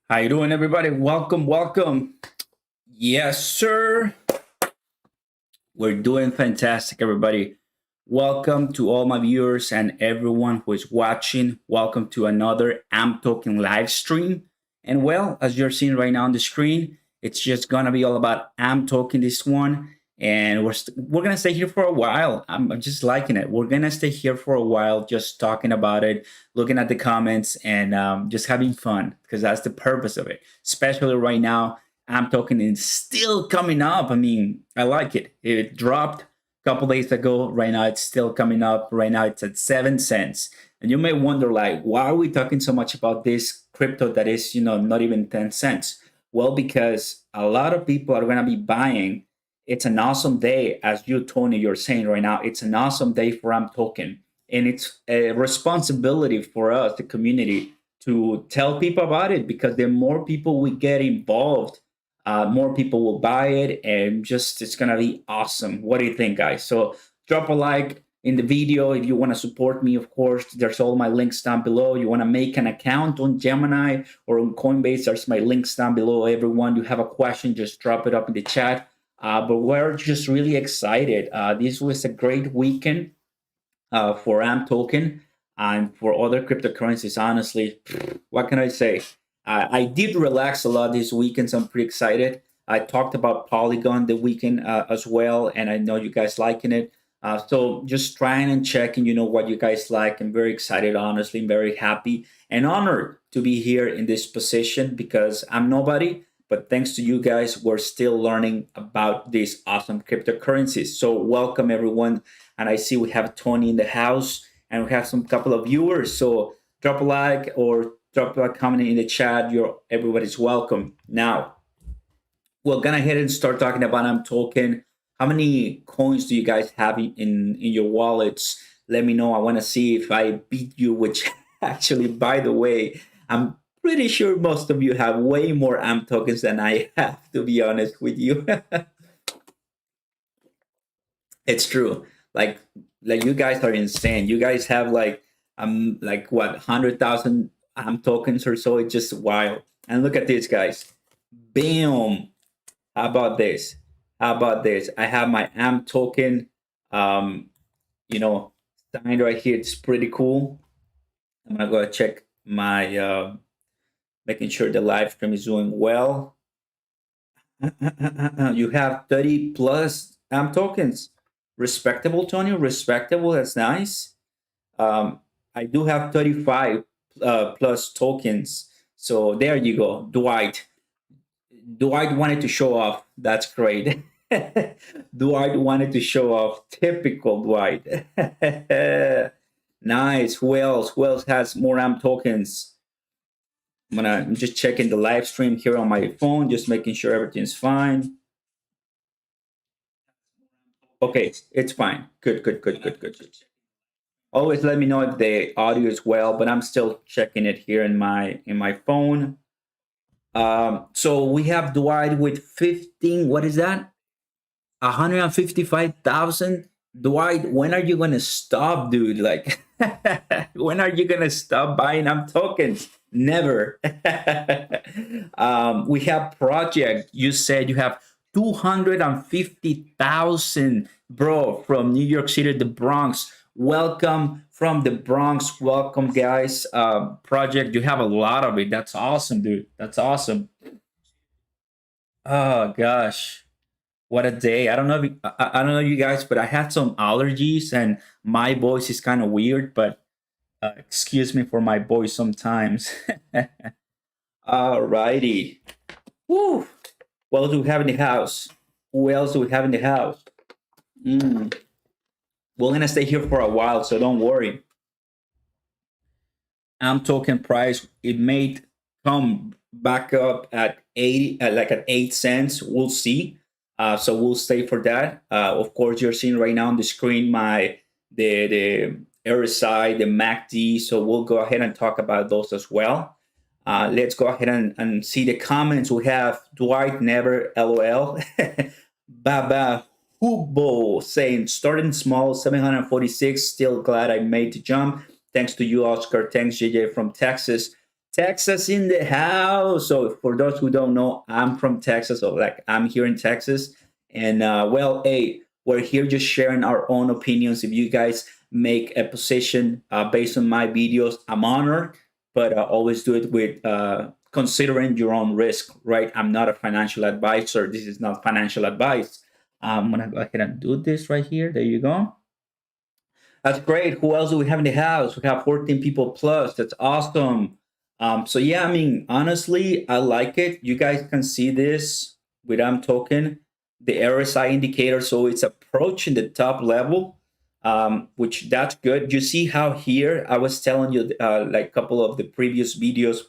How you doing, everybody? Welcome, welcome. Yes, sir. We're doing fantastic, everybody. Welcome to all my viewers and everyone who is watching. Welcome to another I'm Talking live stream. And well, as you're seeing right now on the screen, it's just gonna be all about I'm Talking this one. And we're gonna stay here for a while. I'm just liking it. We're gonna stay here for a while, just talking about it, looking at the comments, and just having fun because that's the purpose of it. Especially right now, I'm Talking is still coming up. I mean, I like it. It dropped a couple days ago. Right now, it's still coming up. Right now, it's at 7 cents. And you may wonder, like, why are we talking so much about this crypto that is, not even 10 cents? Well, because a lot of people are going to be buying. It's an awesome day, as you, Tony, you're saying right now. It's an awesome day for I'm Token. And it's a responsibility for us, the community, to tell people about it because the more people we get involved, more people will buy it, and just it's gonna be awesome. What do you think, guys? So drop a like in the video if you want to support me. Of course, there's all my links down below. You want to make an account on Gemini or on Coinbase, there's my links down below. Everyone, you have a question, just drop it up in the chat. But we're just really excited. This was a great weekend for AM token and for other cryptocurrencies. Honestly, what can I say? I did relax a lot this weekend, so I'm pretty excited. I talked about Polygon the weekend as well, and I know you guys liking it. So just trying and checking, what you guys like. I'm very excited, honestly. I'm very happy and honored to be here in this position because I'm nobody, but thanks to you guys, we're still learning about these awesome cryptocurrencies. So welcome, everyone. And I see we have Tony in the house and we have some couple of viewers. So drop a like or drop a comment in the chat. Everybody's welcome. Now, we're gonna ahead and start talking about I'm Token. How many coins do you guys have in your wallets? Let me know. I want to see if I beat you, which actually, by the way, I'm pretty sure most of you have way more AM tokens than I have, to be honest with you. It's true. Like you guys are insane. You guys have like what 100,000 AM tokens or so. It's just wild. And look at this, guys. Bam. How about this? How about this? I have my AM token, um, signed right here. It's pretty cool. I'm gonna go check my making sure the live stream is doing well. You have 30 plus AM tokens. Respectable, Tony. Respectable. That's nice. I do have 35 plus tokens. So there you go, Dwight. Dwight wanted to show off. That's great. Dwight wanted to show off. Typical Dwight. Nice. Who else? Who else has more AM tokens? I'm just checking the live stream here on my phone, just making sure everything's fine. Okay, it's fine. Good, good, good, good, good, good. Always let me know if the audio is well, but I'm still checking it here in my phone. So we have Dwight with 15. What is that? 155,000. Dwight, when are you gonna stop, dude? Like, when are you gonna stop buying AM tokens? Never. We have Project. You said you have 250,000, bro, from New York City, the Bronx. Welcome from the Bronx. Welcome, guys. Project, you have a lot of it. That's awesome, dude. That's awesome. Oh gosh, what a day! I don't know. I don't know you guys, but I had some allergies, and my voice is kind of weird. But excuse me for my voice sometimes. Alrighty. Woo. What else do we have in the house? Who else do we have in the house? Mm. We're gonna stay here for a while, so don't worry. AM token price, it may come back up at 80, like at 8 cents. We'll see. So we'll stay for that. Of course, you're seeing right now on the screen the RSI, the MACD. So we'll go ahead and talk about those as well. Let's go ahead and see the comments. We have Dwight Never, LOL. Baba Hubo saying, starting small, 746. Still glad I made the jump. Thanks to you, Oscar. Thanks, JJ from Texas. Texas in the house. So for those who don't know, I'm from Texas. So like I'm here in Texas. And well, hey, we're here just sharing our own opinions. If you guys make a position based on my videos, I'm honored, but always do it with considering your own risk, right? I'm not a financial advisor. This is not financial advice. I'm gonna go ahead and do this right here. There you go. That's great. Who else do we have in the house? We have 14 people plus. That's awesome. So yeah, I mean, honestly, I like it. You guys can see this with I'm talking the RSI indicator. So it's approaching the top level, which that's good. You see how here I was telling you like a couple of the previous videos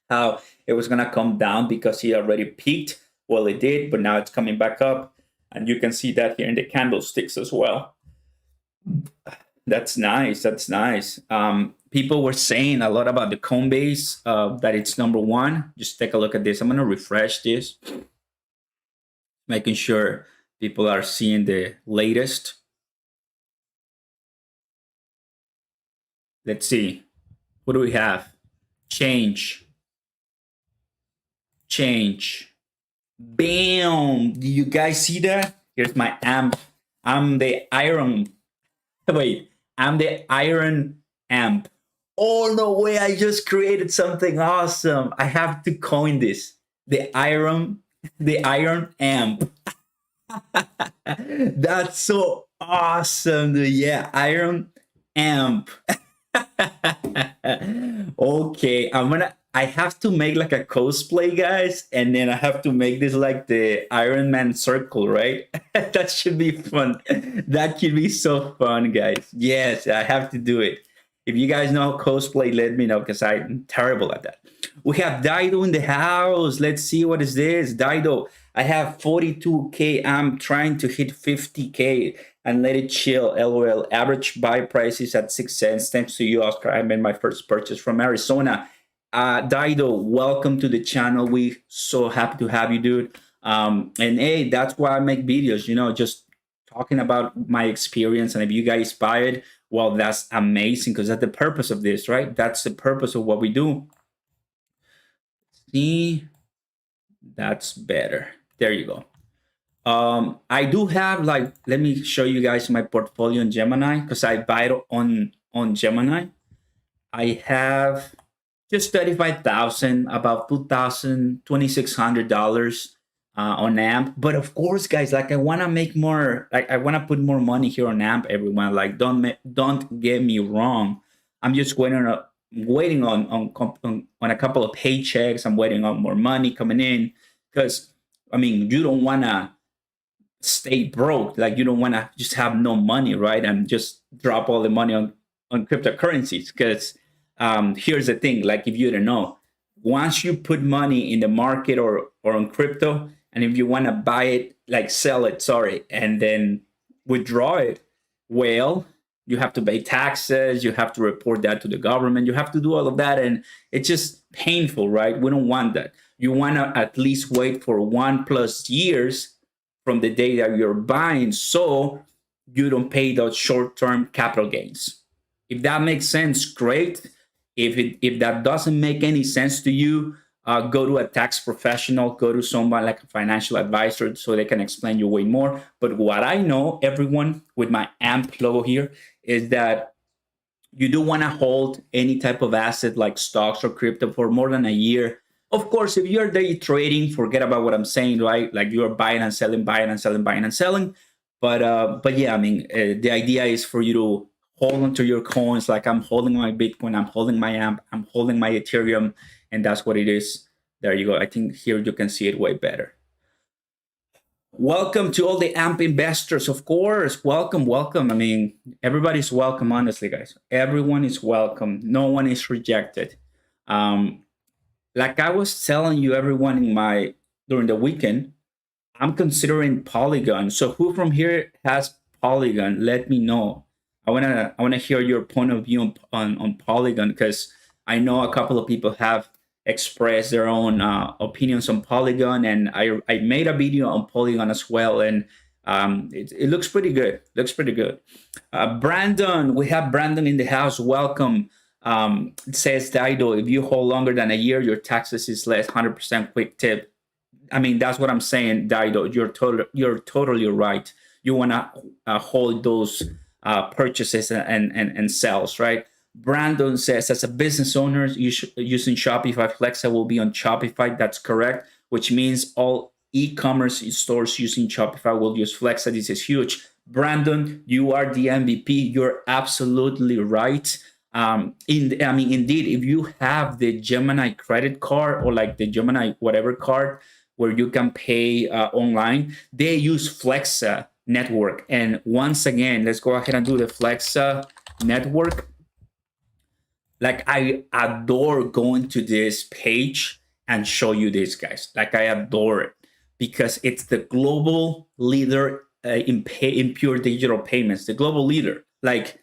how it was gonna come down because he already peaked. Well, it did, but now it's coming back up, and you can see that here in the candlesticks as well. That's nice. That's nice. People were saying a lot about the Coinbase, that it's number one. Just take a look at this. I'm going to refresh this, making sure people are seeing the latest. Let's see. What do we have? Change. Bam. Do you guys see that? Here's my amp. I'm the iron. Wait, I'm the iron amp. Oh, no way. I just created something awesome. I have to coin this. The iron amp. That's so awesome. Yeah, iron amp. Okay, I have to make like a cosplay, guys, and then I have to make this like the Iron Man circle, right? That should be fun. That could be so fun, guys. Yes, I have to do it. If you guys know cosplay, let me know because I'm terrible at that. We have Dido in the house. Let's see what is this. Dido, I have 42K. I'm trying to hit 50K and let it chill. LOL. Average buy price is at 6 cents. Thanks to you, Oscar. I made my first purchase from Arizona. Dido, welcome to the channel. We so happy to have you, dude. And hey, that's why I make videos, you know, just talking about my experience. And if you guys buy it, well, that's amazing because that's the purpose of this, right? That's the purpose of what we do. See, that's better. There you go. I do have like, let me show you guys my portfolio in Gemini because I buy it on Gemini. I have just 35,000, about $2,600 on AMP. But of course, guys, like I want to make more, like I want to put more money here on AMP. Everyone, like don't get me wrong. I'm just waiting on a couple of paychecks. I'm waiting on more money coming in because I mean you don't want to stay broke. Like you don't want to just have no money, right? And just drop all the money on cryptocurrencies because here's the thing, like if you don't know, once you put money in the market or on crypto, and if you want to buy it, like sell it, sorry, and then withdraw it, well, you have to pay taxes, you have to report that to the government, you have to do all of that, and it's just painful, right? We don't want that. You want to at least wait for 1+ years from the day that you're buying so you don't pay those short-term capital gains. If that makes sense, great. If that doesn't make any sense to you, go to a tax professional, go to someone like a financial advisor so they can explain you way more. But what I know, everyone, with my AMP logo here, is that you do want to hold any type of asset like stocks or crypto for more than a year. Of course, if you're day trading, forget about what I'm saying, right? Like you're buying and selling, buying and selling, buying and selling. But yeah, I mean, the idea is for you to hold onto your coins. Like I'm holding my Bitcoin, I'm holding my AMP, I'm holding my Ethereum, and that's what it is. There you go. I think here you can see it way better. Welcome to all the AMP investors, of course. Welcome. I mean, everybody's welcome, honestly, guys. Everyone is welcome. No one is rejected. Like I was telling you, everyone during the weekend, I'm considering Polygon. So who from here has Polygon? Let me know. I wanna hear your point of view on Polygon because I know a couple of people have expressed their own opinions on Polygon, and I made a video on Polygon as well, and it looks pretty good. Brandon, we have Brandon in the house. Welcome. It says Dido, if you hold longer than a year, your taxes is less. 100% quick tip. I mean, that's what I'm saying, Dido. You're totally right. You want to hold those purchases and sales, right? Brandon says, as a business owner, using Shopify Flexa will be on Shopify. That's correct, which means all e-commerce stores using Shopify will use Flexa. This is huge. Brandon, you are the MVP. You're absolutely right. Indeed, if you have the Gemini credit card or like the Gemini whatever card where you can pay online, they use Flexa Network. And once again, let's go ahead and do the Flexa Network. Like, I adore going to this page and show you this, guys. Like, I adore it because it's the global leader in pure digital payments, the global leader. Like,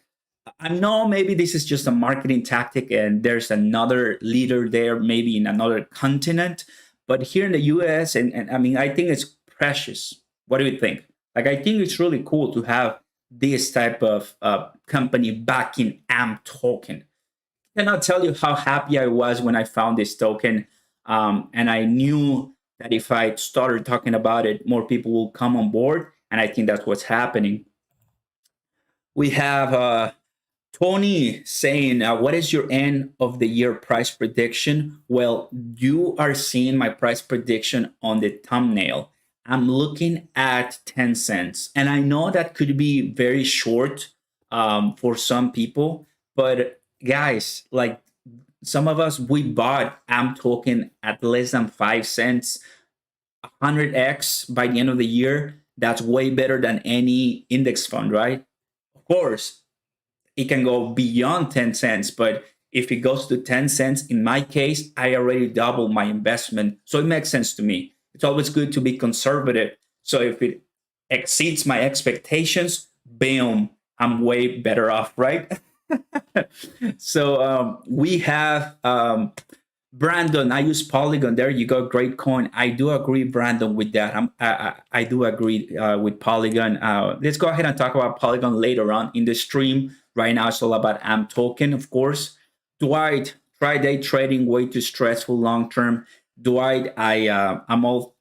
I know maybe this is just a marketing tactic and there's another leader there, maybe in another continent. But here in the US, and I mean, I think it's precious. What do you think? Like, I think it's really cool to have this type of company backing AMP token. And I'll tell you how happy I was when I found this token. And I knew that if I started talking about it, more people will come on board. And I think that's what's happening. We have Tony saying, what is your end of the year price prediction? Well, you are seeing my price prediction on the thumbnail. I'm looking at 10 cents. And I know that could be very short for some people, but guys, like, some of us, we bought AMP token at less than 5 cents, 100x by the end of the year. That's way better than any index fund, right? Of course, it can go beyond 10 cents, but if it goes to 10 cents, in my case, I already doubled my investment. So it makes sense to me. It's always good to be conservative. So if it exceeds my expectations, boom, I'm way better off, right? So we have Brandon. I use Polygon. There you go. Great coin. I do agree, Brandon, with that. I do agree with Polygon. Let's go ahead and talk about Polygon later on in the stream. Right now, it's all about AMP token, of course. Dwight, try day trading. Way too stressful long term. Dwight, I'm all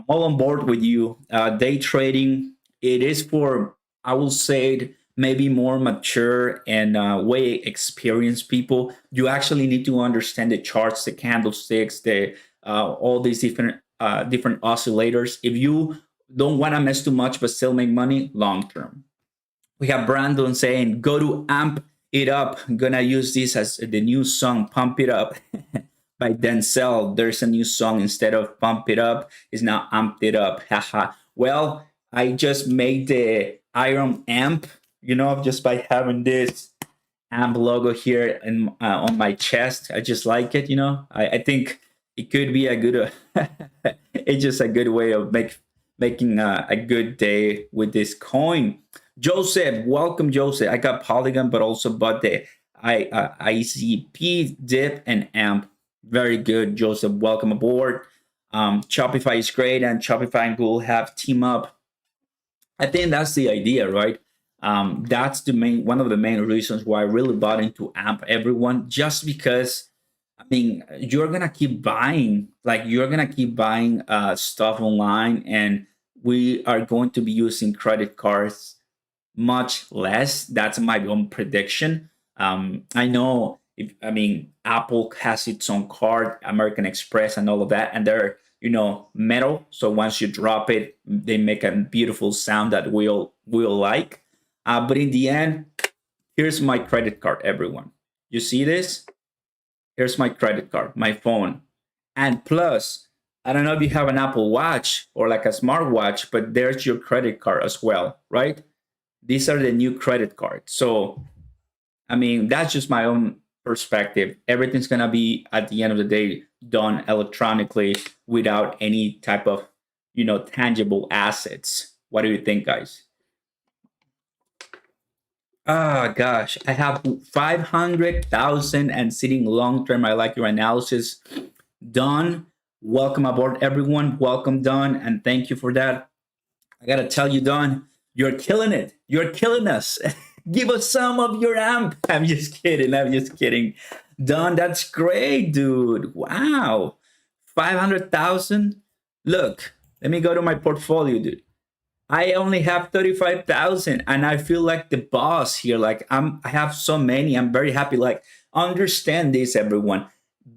on board with you. Day trading, it is for, I will say, maybe more mature and way experienced people. You actually need to understand the charts, the candlesticks, the all these different oscillators. If you don't want to mess too much but still make money long term. We have Brandon saying, go to amp it up. I'm gonna use this as the new song, Pump It Up by Denzel. There's a new song instead of Pump It Up, it's now Amped It Up. Haha. Well, I just made the Iron Amp, just by having this AMP logo here on my chest. I just like it, I think it could be a good, it's just a good way of making a good day with this coin. Joseph, welcome, Joseph. I got Polygon, but also bought the ICP, DIP, and AMP. Very good, Joseph. Welcome aboard. Shopify is great, and Shopify and Google have team up. I think that's the idea, right? That's one of the main reasons why I really bought into AMP, everyone, just because, I mean, you're gonna keep buying, stuff online, and we are going to be using credit cards much less. That's my own prediction. I know, Apple has its own card, American Express, and all of that, and they're metal. So once you drop it, they make a beautiful sound that we'll like. But in the end, here's my credit card, everyone. You see this? Here's my credit card, my phone. And plus, I don't know if you have an Apple Watch or like a smartwatch, but there's your credit card as well, right? These are the new credit cards. So, that's just my own perspective. Everything's going to be, at the end of the day, done electronically without any type of, tangible assets. What do you think, guys? Gosh, I have 500,000 and sitting long term. I like your analysis. Don, welcome aboard, everyone. Welcome, Don, and thank you for that. I got to tell you, Don, you're killing it. You're killing us. Give us some of your AMP. I'm just kidding. I'm just kidding. Don, that's great, dude. Wow. 500,000. Look, let me go to my portfolio, dude. I only have 35,000 and I feel like the boss here. Like I have so many. I'm very happy. Like, understand this, everyone.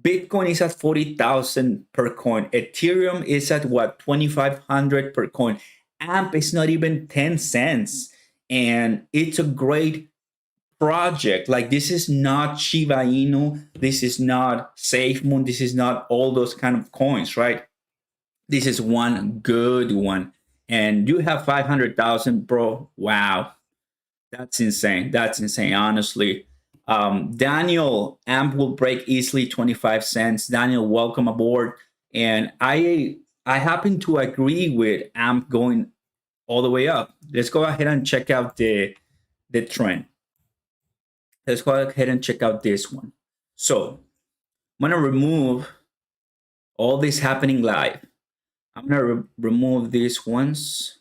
Bitcoin is at 40,000 per coin. Ethereum is at what, 2,500 per coin. AMP is not even 10 cents. And it's a great project. Like, this is not Shiba Inu. This is not SafeMoon. This is not all those kind of coins, right? This is one good one. And you have 500,000, bro. Wow. That's insane. That's insane, honestly. Daniel, AMP will break easily 25 cents. Daniel, welcome aboard. And I happen to agree with AMP going all the way up. Let's go ahead and check out the trend. Let's go ahead and check out this one. So I'm going to remove all this happening live. I'm going to remove these ones.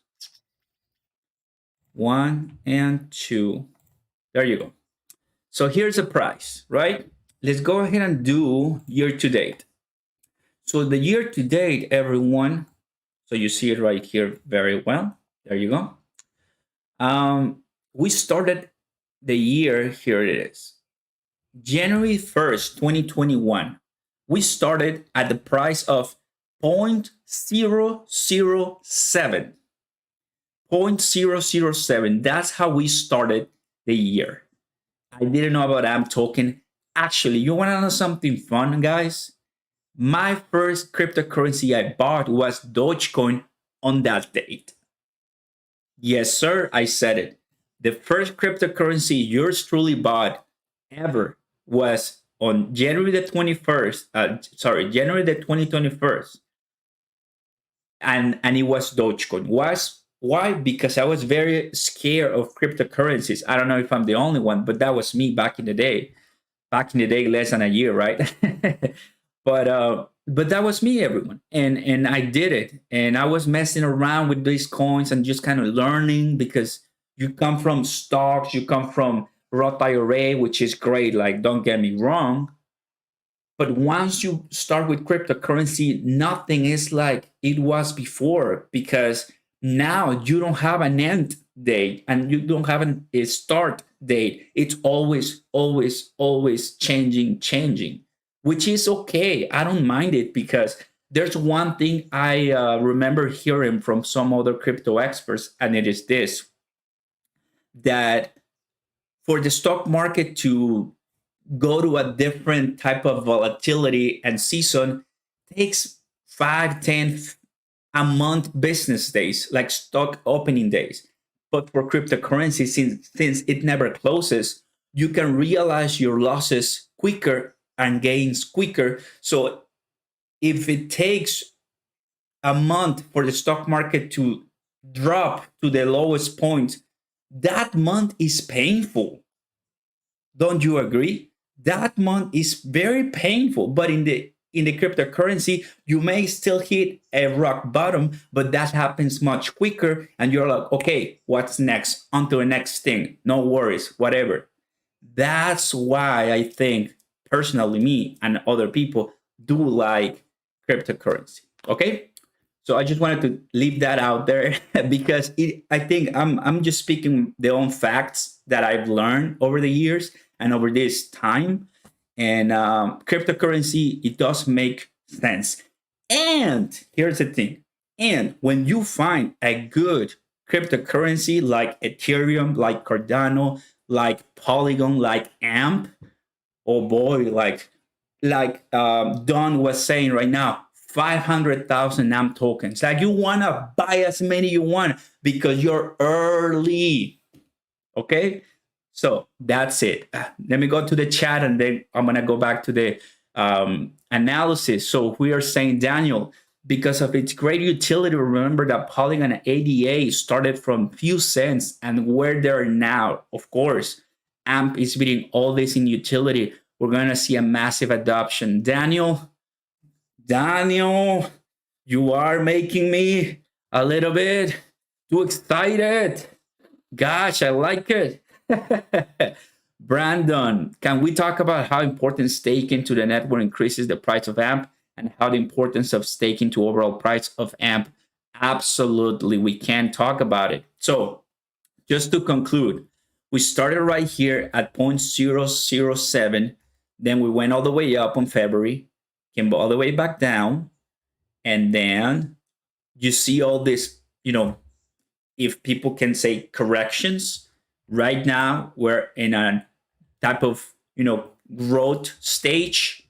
1 and 2. There you go. So here's the price, right? Let's go ahead and do year to date. So the year to date, everyone, so you see it right here very well. There you go. We started the year, here it is. January 1st, 2021. We started at the price of 0.007. 0.007. That's how we started the year. I didn't know about AMP token. Actually, you want to know something fun, guys? My first cryptocurrency I bought was DOGECOIN on that date. Yes, sir, I said it. The first cryptocurrency yours truly bought ever was on January the 21st. January the 2021st. And it was DOGECOIN. Why? Because I was very scared of cryptocurrencies. I don't know if I'm the only one, but that was me back in the day. Back in the day, less than a year, right? But that was me, everyone. And I did it. And I was messing around with these coins and just kind of learning, because you come from stocks, you come from Roth IRA, which is great. Like, don't get me wrong. But once you start with cryptocurrency, nothing is like it was before, because now you don't have an end date and you don't have a start date. It's always, always, always changing, which is okay. I don't mind it, because there's one thing I remember hearing from some other crypto experts, and it is this, that for the stock market to go to a different type of volatility and season takes 5-10 a month business days, like stock opening days. But for cryptocurrency, since it never closes, you can realize your losses quicker and gains quicker. So if it takes a month for the stock market to drop to the lowest point, that month is painful. Don't you agree? That month is very painful. But in the cryptocurrency, you may still hit a rock bottom, but that happens much quicker. And you're like, okay, what's next? On to the next thing. No worries, whatever. That's why I think, personally, me and other people do like cryptocurrency. Okay? So I just wanted to leave that out there because I think I'm just speaking the own facts that I've learned over the years and over this time. And cryptocurrency, it does make sense. And here's the thing. And when you find a good cryptocurrency like Ethereum, like Cardano, like Polygon, like AMP, oh boy, like Don was saying right now, 500,000 AMP tokens. Like, you want to buy as many you want because you're early. Okay? So that's it. Let me go to the chat and then I'm going to go back to the analysis. So we are saying, Daniel, because of its great utility, remember that Polygon and ADA started from few cents and where they're now. Of course, AMP is beating all this in utility. We're going to see a massive adoption. Daniel, you are making me a little bit too excited. Gosh, I like it. Brandon, can we talk about how important staking to the network increases the price of AMP and how the importance of staking to overall price of AMP? Absolutely, we can talk about it. So just to conclude, we started right here at 0.007. Then we went all the way up on February, came all the way back down. And then you see all this, if people can say corrections. Right now, we're in a type of, growth stage.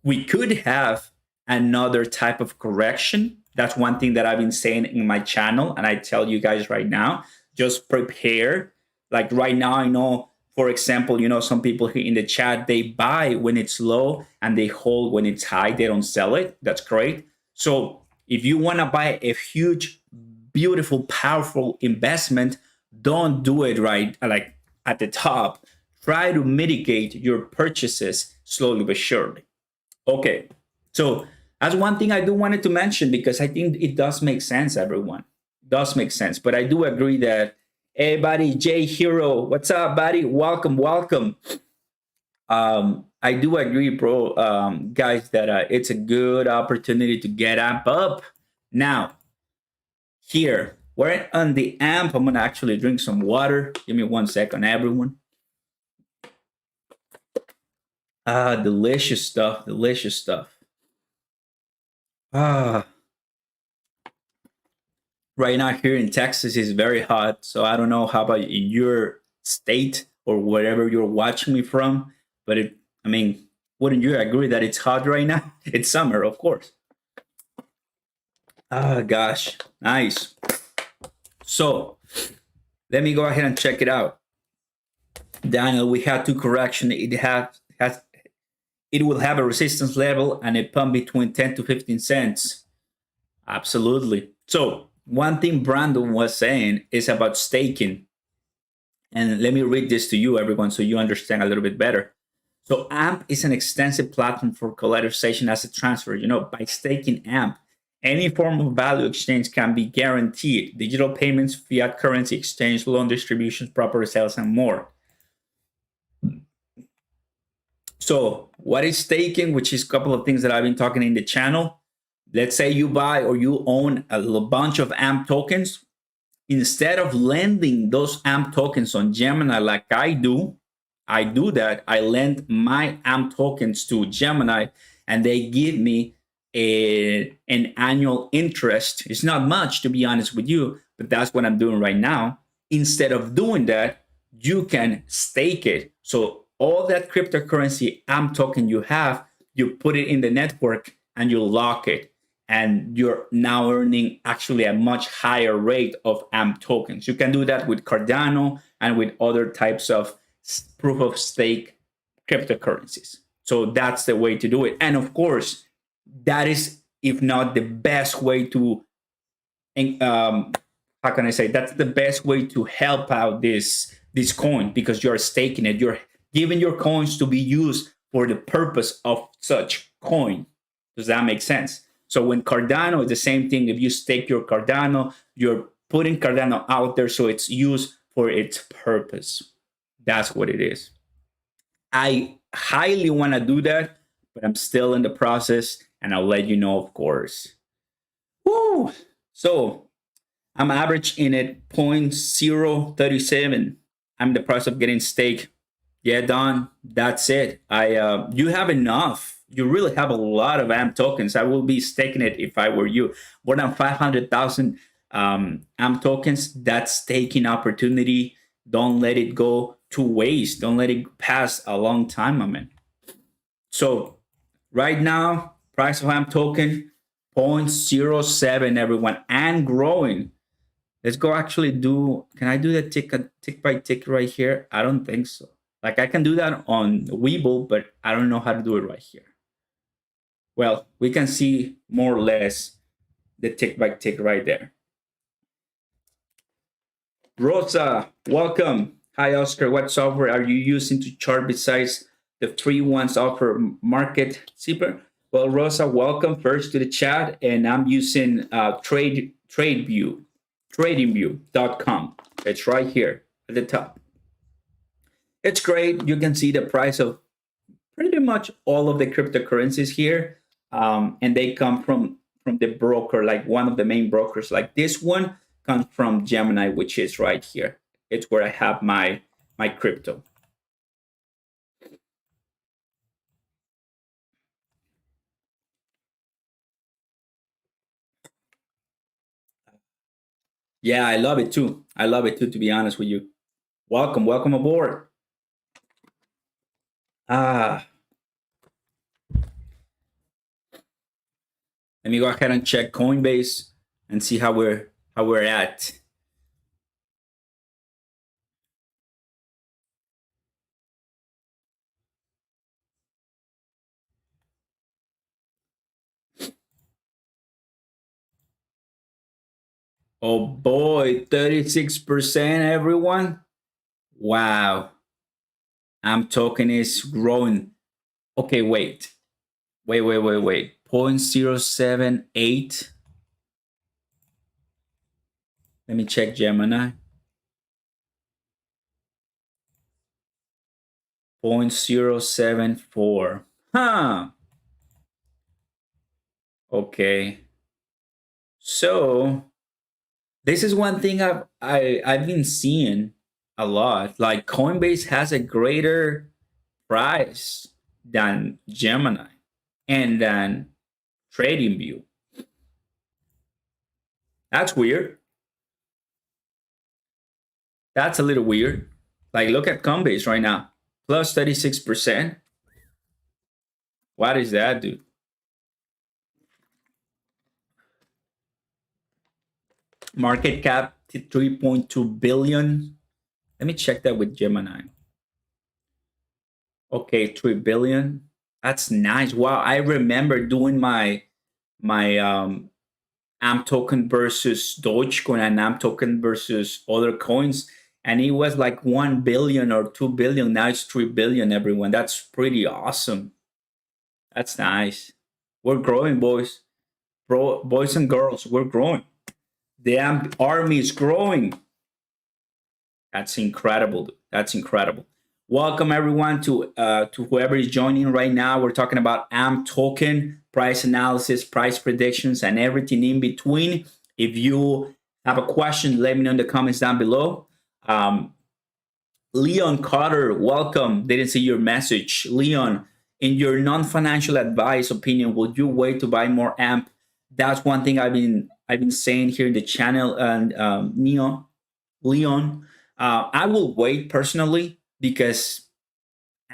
We could have another type of correction. That's one thing that I've been saying in my channel. And I tell you guys right now, just prepare. Like right now, I know, for example, some people here in the chat, they buy when it's low and they hold when it's high. They don't sell it. That's great. So if you want to buy a huge, beautiful, powerful investment, don't do it right like at the top. Try to mitigate your purchases slowly but surely. Okay, so that's one thing I do wanted to mention because I think it does make sense, everyone. It does make sense. But I do agree that, hey, buddy, J Hero, what's up, buddy? Welcome, welcome. I do agree, bro, guys, that it's a good opportunity to get AMP up. Now, here, we're on the AMP. I'm going to actually drink some water. Give me 1 second, everyone. Delicious stuff, delicious stuff. Right now here in Texas is very hot. So I don't know how about in your state or wherever you're watching me from. But wouldn't you agree that it's hot right now? It's summer, of course. Gosh, nice. So let me go ahead and check it out. Daniel, we had two corrections. It will have a resistance level and a pump between 10 to 15 cents. Absolutely. So one thing Brandon was saying is about staking. And let me read this to you, everyone, so you understand a little bit better. So AMP is an extensive platform for collateralization asset transfer. By staking AMP, any form of value exchange can be guaranteed. Digital payments, fiat currency exchange, loan distributions, property sales, and more. So what is staking, which is a couple of things that I've been talking in the channel. Let's say you buy or you own a bunch of AMP tokens. Instead of lending those AMP tokens on Gemini like I do that. I lend my AMP tokens to Gemini and they give me an annual interest. It's not much, to be honest with you, but that's what I'm doing right now. Instead of doing that, you can stake it. So all that cryptocurrency AMP token you have, you put it in the network and you lock it. And you're now earning actually a much higher rate of AMP tokens. You can do that with Cardano and with other types of proof of stake cryptocurrencies. So that's the way to do it. And of course, that is, if not the best way to, how can I say, that's the best way to help out this coin because you're staking it. You're giving your coins to be used for the purpose of such coin. Does that make sense? So when Cardano is the same thing, if you stake your Cardano, you're putting Cardano out there so it's used for its purpose. That's what it is. I highly want to do that, but I'm still in the process and I'll let you know, of course. Woo! So I'm averaging at 0.037. I'm in the process of getting staked. Yeah, Don, that's it. You have enough. You really have a lot of AMP tokens. I will be staking it if I were you. More than 500,000 AMP tokens. That staking opportunity. Don't let it go to waste. Don't let it pass a long time, my man. So right now, price of AMP token, 0.07, everyone, and growing. Let's go actually do, can I do the tick by tick right here? I don't think so. Like I can do that on Webull, but I don't know how to do it right here. Well, we can see more or less the tick by tick right there. Rosa, welcome. Hi, Oscar. What software are you using to chart besides the free ones offer Market Zipper? Well, Rosa, welcome first to the chat. And I'm using TradingView.com. It's right here at the top. It's great. You can see the price of pretty much all of the cryptocurrencies here, and they come from the broker, like one of the main brokers. Like this one comes from Gemini, which is right here. It's where I have my crypto. Yeah, I love it too. I love it too, to be honest with you. Welcome, welcome aboard. Ah, let me go ahead and check Coinbase and see how we're at. Oh boy, 36%, everyone. Wow. I'm talking is growing. Okay, wait. Wait. 0.078. Let me check Gemini. 0.074. Huh. Okay. So this is one thing I've been seeing a lot. Like Coinbase has a greater price than Gemini and than TradingView. That's weird. That's a little weird. Like look at Coinbase right now, plus 36%. What is that, dude? Market cap 3.2 billion. Let me check that with Gemini. Okay, 3 billion. That's nice. Wow, I remember doing my AMP token versus Dogecoin and AMP token versus other coins, and it was like 1 billion or 2 billion. Now it's 3 billion, everyone. That's pretty awesome. That's nice. We're growing, boys. Boys and girls, we're growing. The AMP army is growing. That's incredible. That's incredible. Welcome everyone to whoever is joining right now. We're talking about AMP token, price analysis, price predictions, and everything in between. If you have a question, let me know in the comments down below. Leon Carter, welcome. Didn't see your message. Leon, in your non-financial advice opinion, would you wait to buy more AMP? That's one thing I've been saying here in the channel. And Leon, I will wait personally because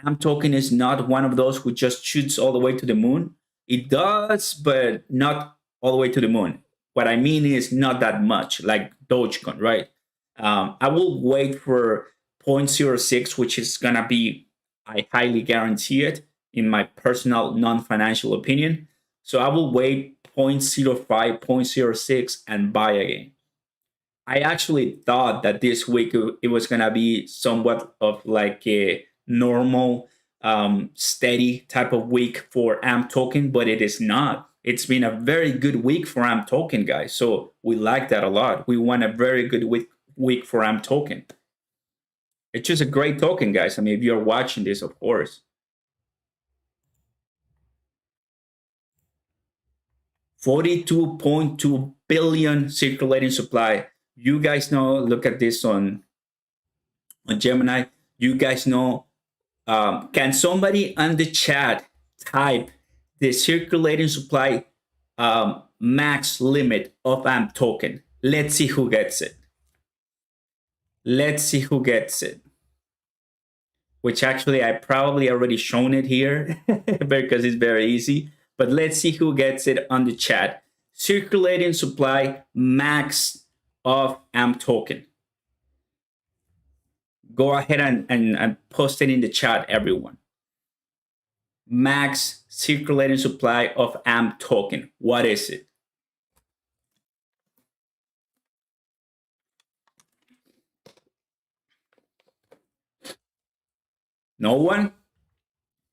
AMP token is not one of those who just shoots all the way to the moon. It does, but not all the way to the moon. What I mean is not that much, like Dogecoin, right? I will wait for 0.06, which is gonna be, I highly guarantee it, in my personal non-financial opinion. So I will wait 0.05, 0.06, and buy again. I actually thought that this week it was gonna be somewhat of like a normal, steady type of week for AMP token, but it is not. It's been a very good week for AMP token, guys. So we like that a lot. We want a very good week for AMP token. It's just a great token, guys. I mean, if you're watching this, of course. 42.2 billion circulating supply. You guys know, look at this on Gemini. You guys know, can somebody on the chat type the circulating supply max limit of AMP token? Let's see who gets it. Let's see who gets it. Which actually I probably already shown it here because it's very easy. But let's see who gets it on the chat. Circulating supply max of AMP token. Go ahead and post it in the chat, everyone. Max circulating supply of AMP token. What is it? No one?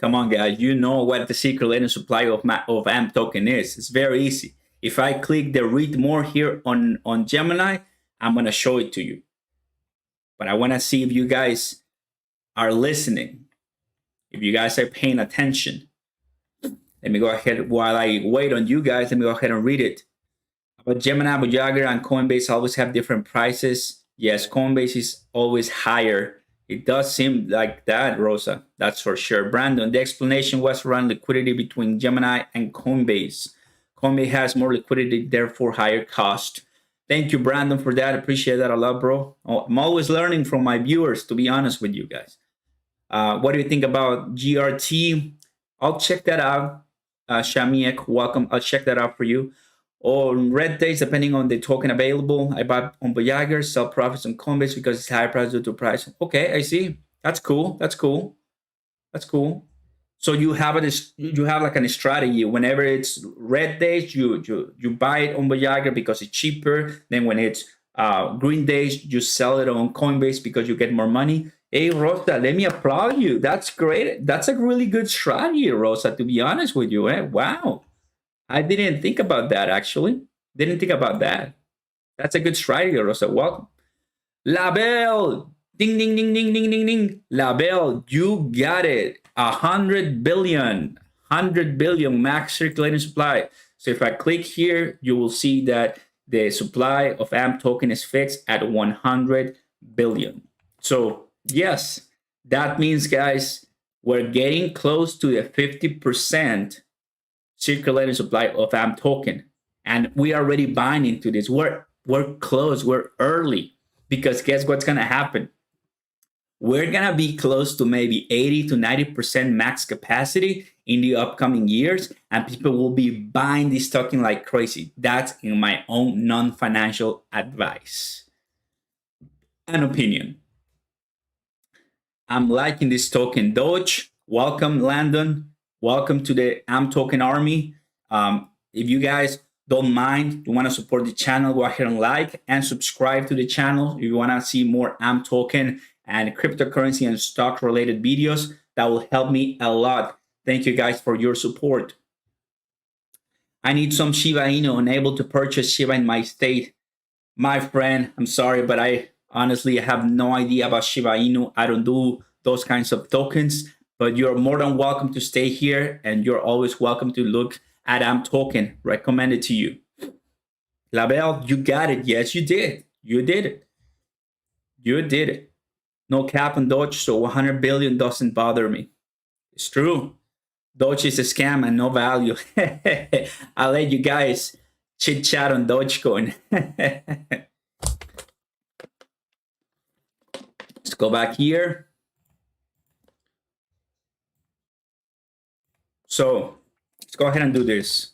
Come on, guys. You know what the circulating supply of AMP token is. It's very easy. If I click the read more here on Gemini, I'm going to show it to you. But I want to see if you guys are listening, if you guys are paying attention, let me go ahead while I wait on you guys. Let me go ahead and read it. But Gemini, Voyager, and Coinbase always have different prices. Yes, Coinbase is always higher. It does seem like that, Rosa. That's for sure. Brandon, the explanation was around liquidity between Gemini and Coinbase. Coinbase has more liquidity, therefore higher cost. Thank you, Brandon, for that. Appreciate that a lot, bro. I'm always learning from my viewers, to be honest with you guys. What do you think about GRT? I'll check that out. Shamiek, welcome. I'll check that out for you. On red days, depending on the token available, I buy on Voyager, sell profits on Coinbase because it's higher price due to price. Okay, I see. That's cool. That's cool. That's cool. So you have like a strategy. Whenever it's red days, you buy it on Voyager because it's cheaper. Then when it's green days, you sell it on Coinbase because you get more money. Hey, Rosa, let me applaud you. That's great. That's a really good strategy, Rosa, to be honest with you. Wow. I didn't think about that, actually. Didn't think about that. That's a good strategy, Rosa. Welcome. Label. Ding, ding, ding, ding, ding, ding, ding. Label, you got it. 100 billion. 100 billion max circulating supply. So if I click here, you will see that the supply of AMP token is fixed at 100 billion. So yes, that means, guys, we're getting close to the 50% circulating supply of AMP token. And we are already buying into this. We're close, we're early. Because guess what's gonna happen? We're gonna be close to maybe 80 to 90% max capacity in the upcoming years, and people will be buying this token like crazy. That's in my own non-financial advice and opinion. I'm liking this token. Doge, welcome, Landon. Welcome to the AMP token army. If you guys don't mind, you want to support the channel, go ahead and like and subscribe to the channel. If you want to see more AMP token and cryptocurrency and stock related videos, that will help me a lot. Thank you guys for your support. I need some Shiba Inu, unable to purchase Shiba in my state. My friend, I'm sorry, but I honestly have no idea about Shiba Inu. I don't do those kinds of tokens, but you're more than welcome to stay here, and you're always welcome to look at AMP token. Recommended to you. Label, you got it. Yes, you did. You did it. You did it. No cap on Doge, so 100 billion doesn't bother me. It's true. Doge is a scam and no value. I'll let you guys chit chat on DOGECOIN. Let's go back here. So let's go ahead and do this.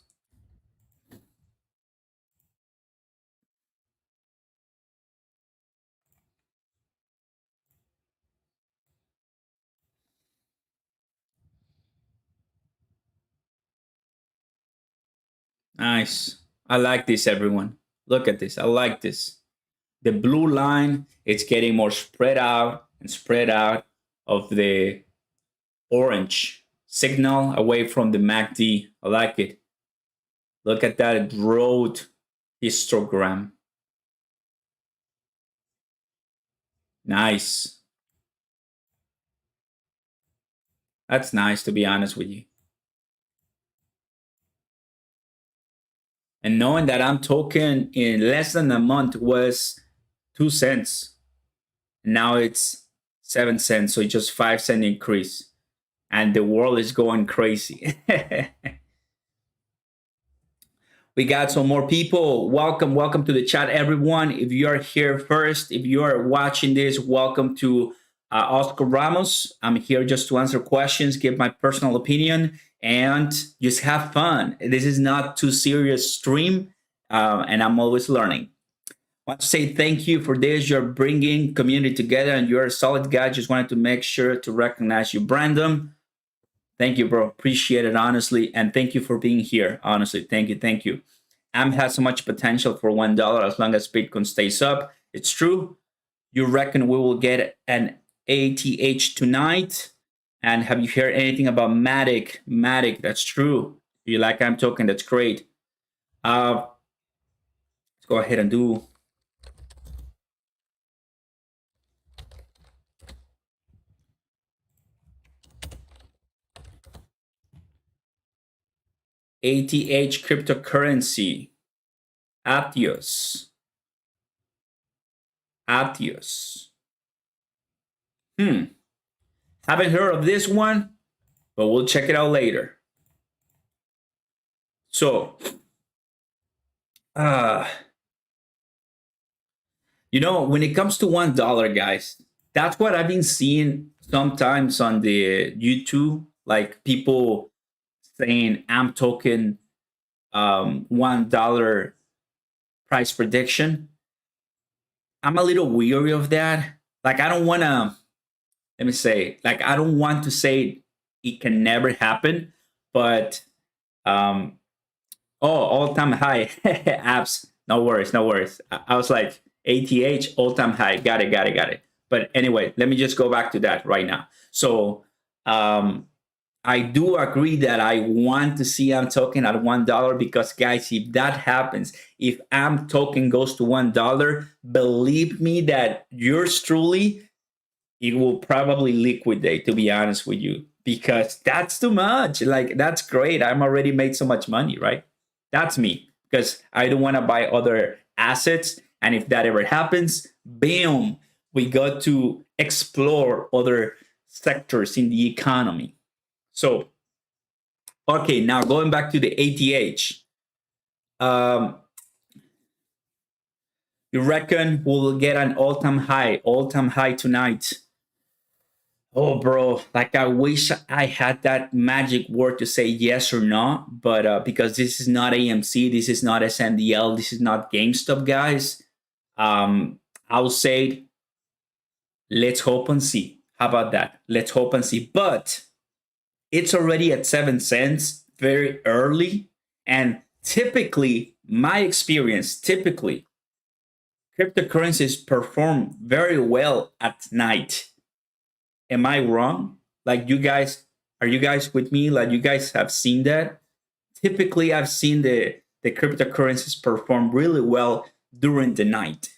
Nice. I like this, everyone. Look at this. I like this. The blue line, it's getting more spread out of the orange signal away from the MACD. I like it. Look at that road histogram. Nice. That's nice, to be honest with you. And knowing that AMP token in less than a month was 2 cents. Now it's 7 cents, so it's just 5-cent increase. And the world is going crazy. We got some more people. Welcome to the chat, everyone. If you are here first, if you are watching this, welcome to Oscar Ramos. I'm here just to answer questions, give my personal opinion, and just have fun. This is not too serious stream, and I'm always learning. I want to say thank you for this. You're bringing community together, and you're a solid guy. Just wanted to make sure to recognize you, Brandon. Thank you, bro. Appreciate it, honestly. And thank you for being here, honestly. Thank you. Thank you. AMP has so much potential for $1 as long as Bitcoin stays up. It's true. You reckon we will get an ATH tonight? And have you heard anything about Matic? Matic, that's true. If you like AMP token, that's great. Let's go ahead and do. ATH cryptocurrency. Atios. Atios. Haven't heard of this one, but we'll check it out later. So, you know, when it comes to $1, guys, that's what I've been seeing sometimes on the YouTube, like people saying I'm token $1 price prediction. I'm a little weary of that. Like, I don't want to, let me say, like, I don't want to say it can never happen, but oh, all-time high apps. No worries, no worries. I was like, ATH, all-time high. Got it. But anyway, let me just go back to that right now. So I do agree that I want to see AM token at $1 because, guys, if that happens, if AM token goes to $1, believe me that yours truly, it will probably liquidate, to be honest with you, because that's too much. Like, that's great. I'm already made so much money, right? That's me, because I don't want to buy other assets. And if that ever happens, bam, we got to explore other sectors in the economy. So, okay, now going back to the ATH. You reckon we'll get an all-time high tonight? Oh, bro, like I wish I had that magic word to say yes or no, but because this is not AMC, this is not SNDL, this is not GameStop, guys. I'll say, let's hope and see. How about that? Let's hope and see. But it's already at 7 cents, very early, and typically, my experience, typically, cryptocurrencies perform very well at night. Am I wrong? Like, you guys, are you guys with me? Like, you guys have seen that? Typically, I've seen the cryptocurrencies perform really well during the night.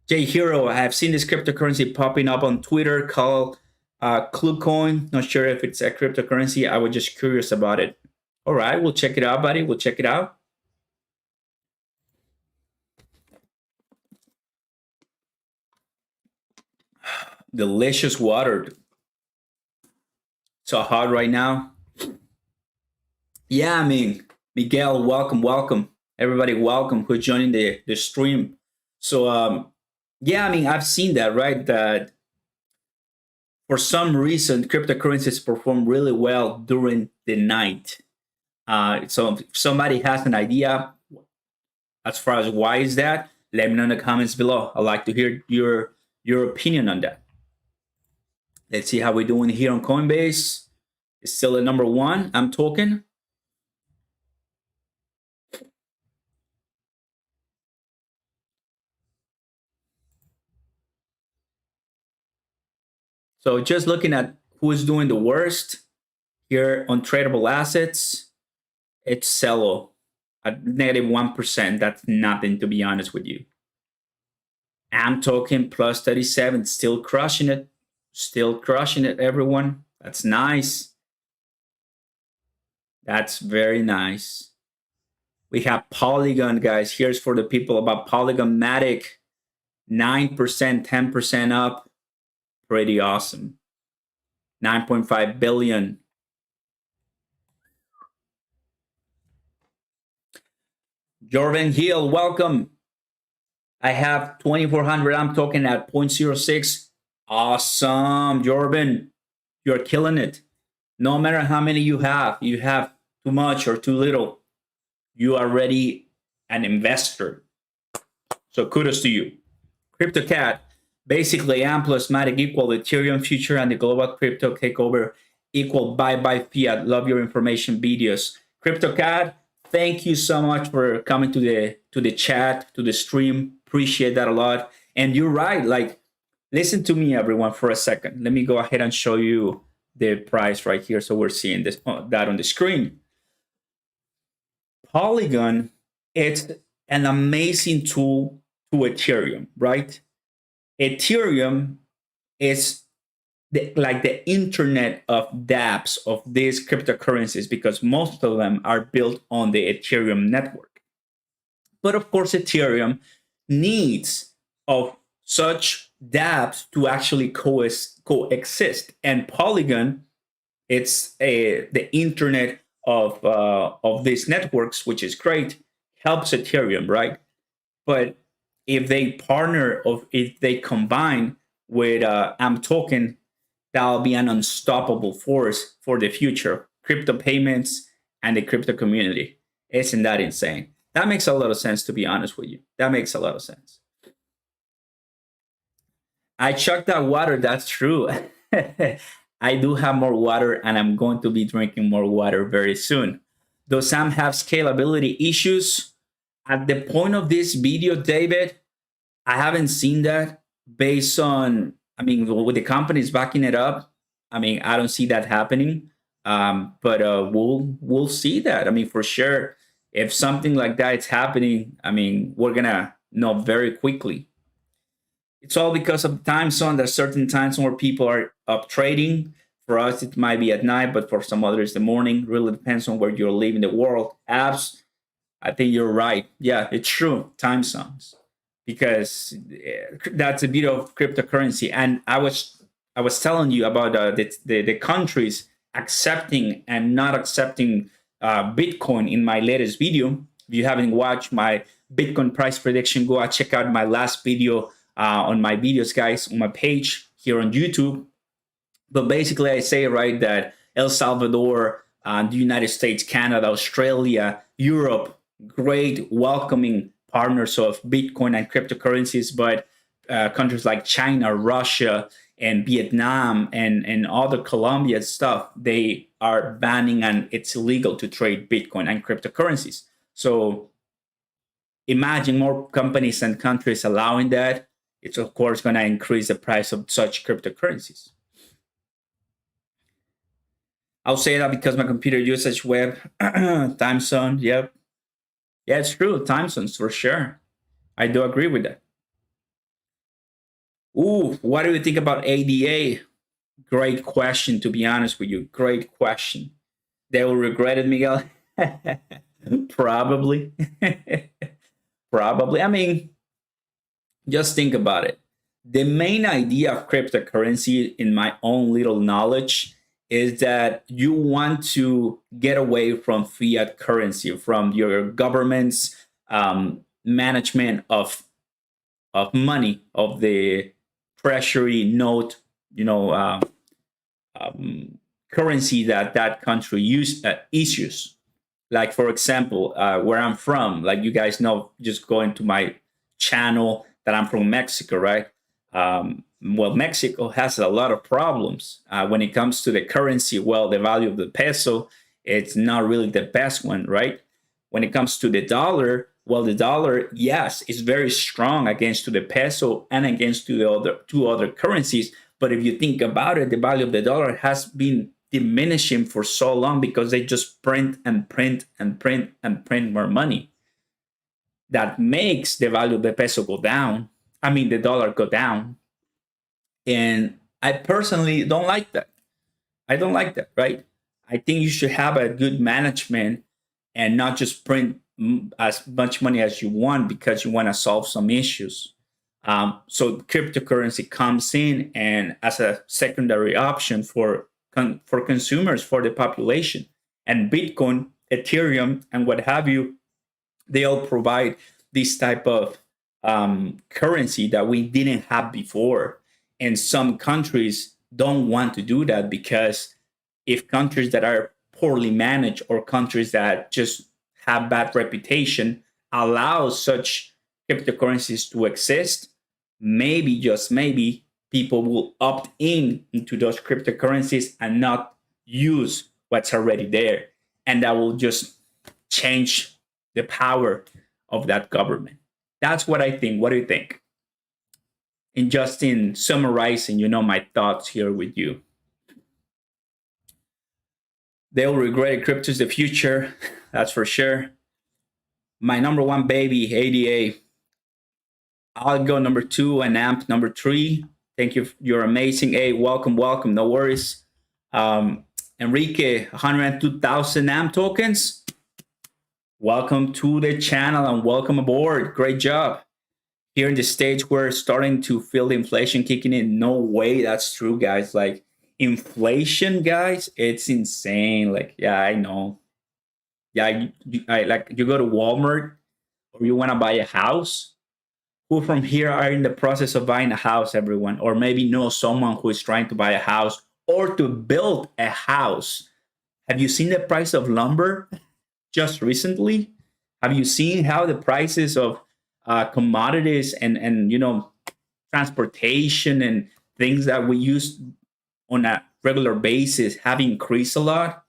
J Hero, I have seen this cryptocurrency popping up on Twitter called Altcoin. Not sure if it's a cryptocurrency. I was just curious about it. All right, we'll check it out, buddy. We'll check it out. Delicious water. So hot right now. Yeah, I mean, Miguel, welcome. Everybody, welcome who's joining the stream. So, yeah, I mean, I've seen that, right? That for some reason, cryptocurrencies perform really well during the night. So if somebody has an idea as far as why is that, let me know in the comments below. I'd like to hear your opinion on that. Let's see how we're doing here on Coinbase. It's still at number 1. I'm talking. So just looking at who's doing the worst here on tradable assets, it's Cello at -1%. That's nothing, to be honest with you. I'm talking plus 37, still crushing it. Still crushing it, everyone. That's nice. That's very nice. We have Polygon, guys. Here's for the people about Polygon Matic. 9%, 10% up. Pretty awesome. 9.5 billion. Jordan Hill, welcome. I have 2,400. I'm talking at 0.06. Awesome, Jordan. You're killing it. No matter how many you have too much or too little, you are already an investor. So kudos to you. CryptoCat, basically AM plus Matic equal Ethereum future and the global crypto takeover equal bye-bye fiat. Love your information videos. CryptoCat, thank you so much for coming to the chat, to the stream. Appreciate that a lot. And you're right, like, listen to me, everyone, for a second. Let me go ahead and show you the price right here. So we're seeing this that on the screen. Polygon, it's an amazing tool to Ethereum, right? Ethereum is the internet of dApps of these cryptocurrencies, because most of them are built on the Ethereum network. But of course, Ethereum needs of such dApps to actually coexist. And Polygon, it's the internet of these networks, which is great, helps Ethereum, right? But if they partner or if they combine with Token, that'll be an unstoppable force for the future crypto payments and the crypto community. Isn't that insane? That makes a lot of sense, to be honest with you. That makes a lot of sense. I chucked that water. That's true. I do have more water, and I'm going to be drinking more water very soon. Does Sam have scalability issues? At the point of this video, David, I haven't seen that based on, I mean, with the companies backing it up. I mean, I don't see that happening. But we'll see that. I mean, for sure, if something like that is happening, I mean, we're gonna know very quickly. It's all because of the time zone. There's certain times where people are up trading. For us, it might be at night, but for some others, the morning. Really depends on where you're living the world. Apps, I think you're right. Yeah, it's true. Time zones, because that's a bit of cryptocurrency. And I was telling you about the countries accepting and not accepting Bitcoin in my latest video. If you haven't watched my Bitcoin price prediction, go out check out my last video on my videos, guys, on my page here on YouTube. But basically, I say, right, that El Salvador, the United States, Canada, Australia, Europe, great welcoming partners of Bitcoin and cryptocurrencies, but countries like China, Russia, and Vietnam, and other Colombia stuff, they are banning, and it's illegal to trade Bitcoin and cryptocurrencies. So imagine more companies and countries allowing that. It's of course going to increase the price of such cryptocurrencies. I'll say that because my computer usage web time zone. Yep. Yeah, it's true. Time zones for sure. I do agree with that. Ooh, what do you think about ADA? Great question, to be honest with you. Great question. They will regret it, Miguel. Probably. Probably. I mean, just think about it. The main idea of cryptocurrency, in my own little knowledge, is that you want to get away from fiat currency, from your government's management of money, of the treasury note, currency that that country issues. Like, for example, where I'm from, like you guys know, just going to my channel, that I'm from Mexico, right? Well, Mexico has a lot of problems when it comes to the currency. Well, the value of the peso, it's not really the best one, right? When it comes to the dollar, well, the dollar, yes, is very strong against to the peso and against to the other two other currencies. But if you think about it, the value of the dollar has been diminishing for so long because they just print and print and print and print more money. That makes the value of the peso go down. I mean, the dollar go down. And I personally don't like that. I don't like that, right? I think you should have a good management and not just print as much money as you want because you want to solve some issues. So cryptocurrency comes in and as a secondary option for consumers, for the population. And Bitcoin, Ethereum, and what have you, they all provide this type of currency that we didn't have before. And some countries don't want to do that because if countries that are poorly managed or countries that just have bad reputation allow such cryptocurrencies to exist, maybe, just maybe, people will opt in into those cryptocurrencies and not use what's already there. And that will just change the power of that government. That's what I think. What do you think? And just in summarizing, my thoughts here with you. They'll regret crypto's the future. That's for sure. My number one baby, ADA. I'll go number 2 and AMP number 3. Thank you. You're amazing. Hey, welcome, welcome. No worries. Enrique, 102,000 AM tokens. Welcome to the channel and welcome aboard. Great job. Here in the States, we're starting to feel the inflation kicking in. No way that's true, guys. Like inflation, guys, it's insane. Like, yeah, I know. Yeah, like you go to Walmart or you want to buy a house. Who from here are in the process of buying a house, everyone? Or maybe know someone who is trying to buy a house or to build a house. Have you seen the price of lumber just recently? Have you seen how the prices of commodities and transportation and things that we use on a regular basis have increased a lot?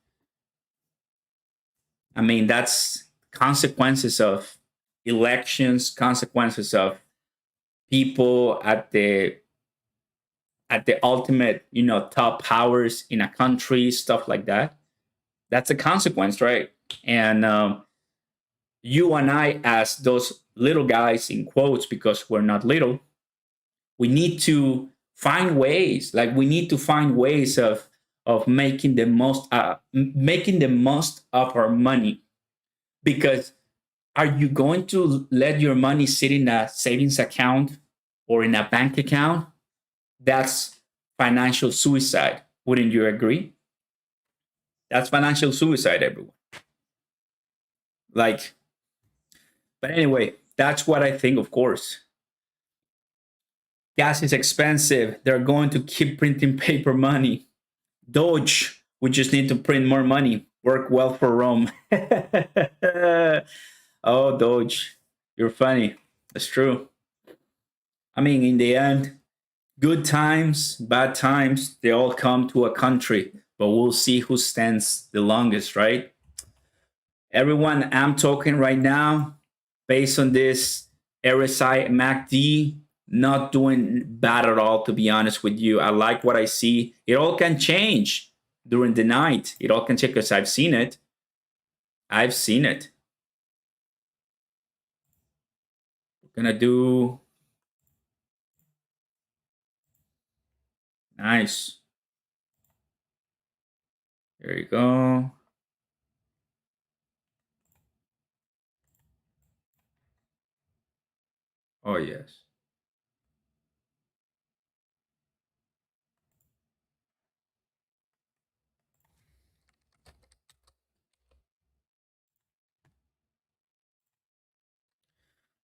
I mean, that's consequences of elections, consequences of people at the ultimate, top powers in a country, stuff like that. That's a consequence, right? And you and I, as those little guys in quotes, because we're not little, we need to find ways. Like we need to find ways of making the most of our money. Because are you going to let your money sit in a savings account or in a bank account? That's financial suicide. Wouldn't you agree? That's financial suicide, everyone. Like, but anyway, that's what I think, of course. Gas is expensive. They're going to keep printing paper money. Doge, we just need to print more money. Work well for Rome. Oh, Doge, you're funny. That's true. I mean, in the end, good times, bad times, they all come to a country, but we'll see who stands the longest, right? Everyone, I'm talking right now based on this RSI MACD, not doing bad at all, to be honest with you. I like what I see. It all can change during the night. It all can change because I've seen it. I've seen it. We're going to do... Nice. There you go. Oh, yes.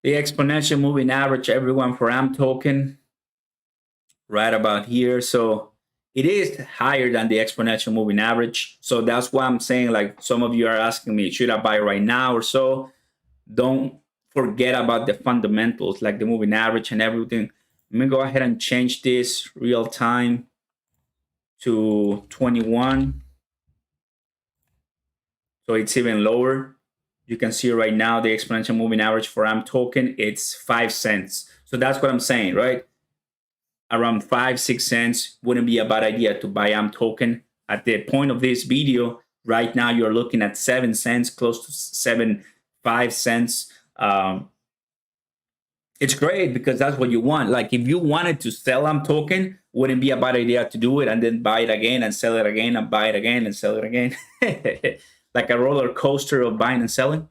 The exponential moving average, everyone, for AM token, right about here. So it is higher than the exponential moving average. So that's why I'm saying, like, some of you are asking me, should I buy right now or so? Don't forget about the fundamentals, like the moving average and everything. Let me go ahead and change this real time to 21. So it's even lower. You can see right now the exponential moving average for AM token, it's 5 cents. So that's what I'm saying, right? Around 5-6 cents wouldn't be a bad idea to buy AM token. At the point of this video, right now you're looking at 7 cents, close to 7.5 cents. It's great because that's what you want. Like if you wanted to sell AM token, wouldn't be a bad idea to do it and then buy it again and sell it again and buy it again and sell it again. Like a roller coaster of buying and selling.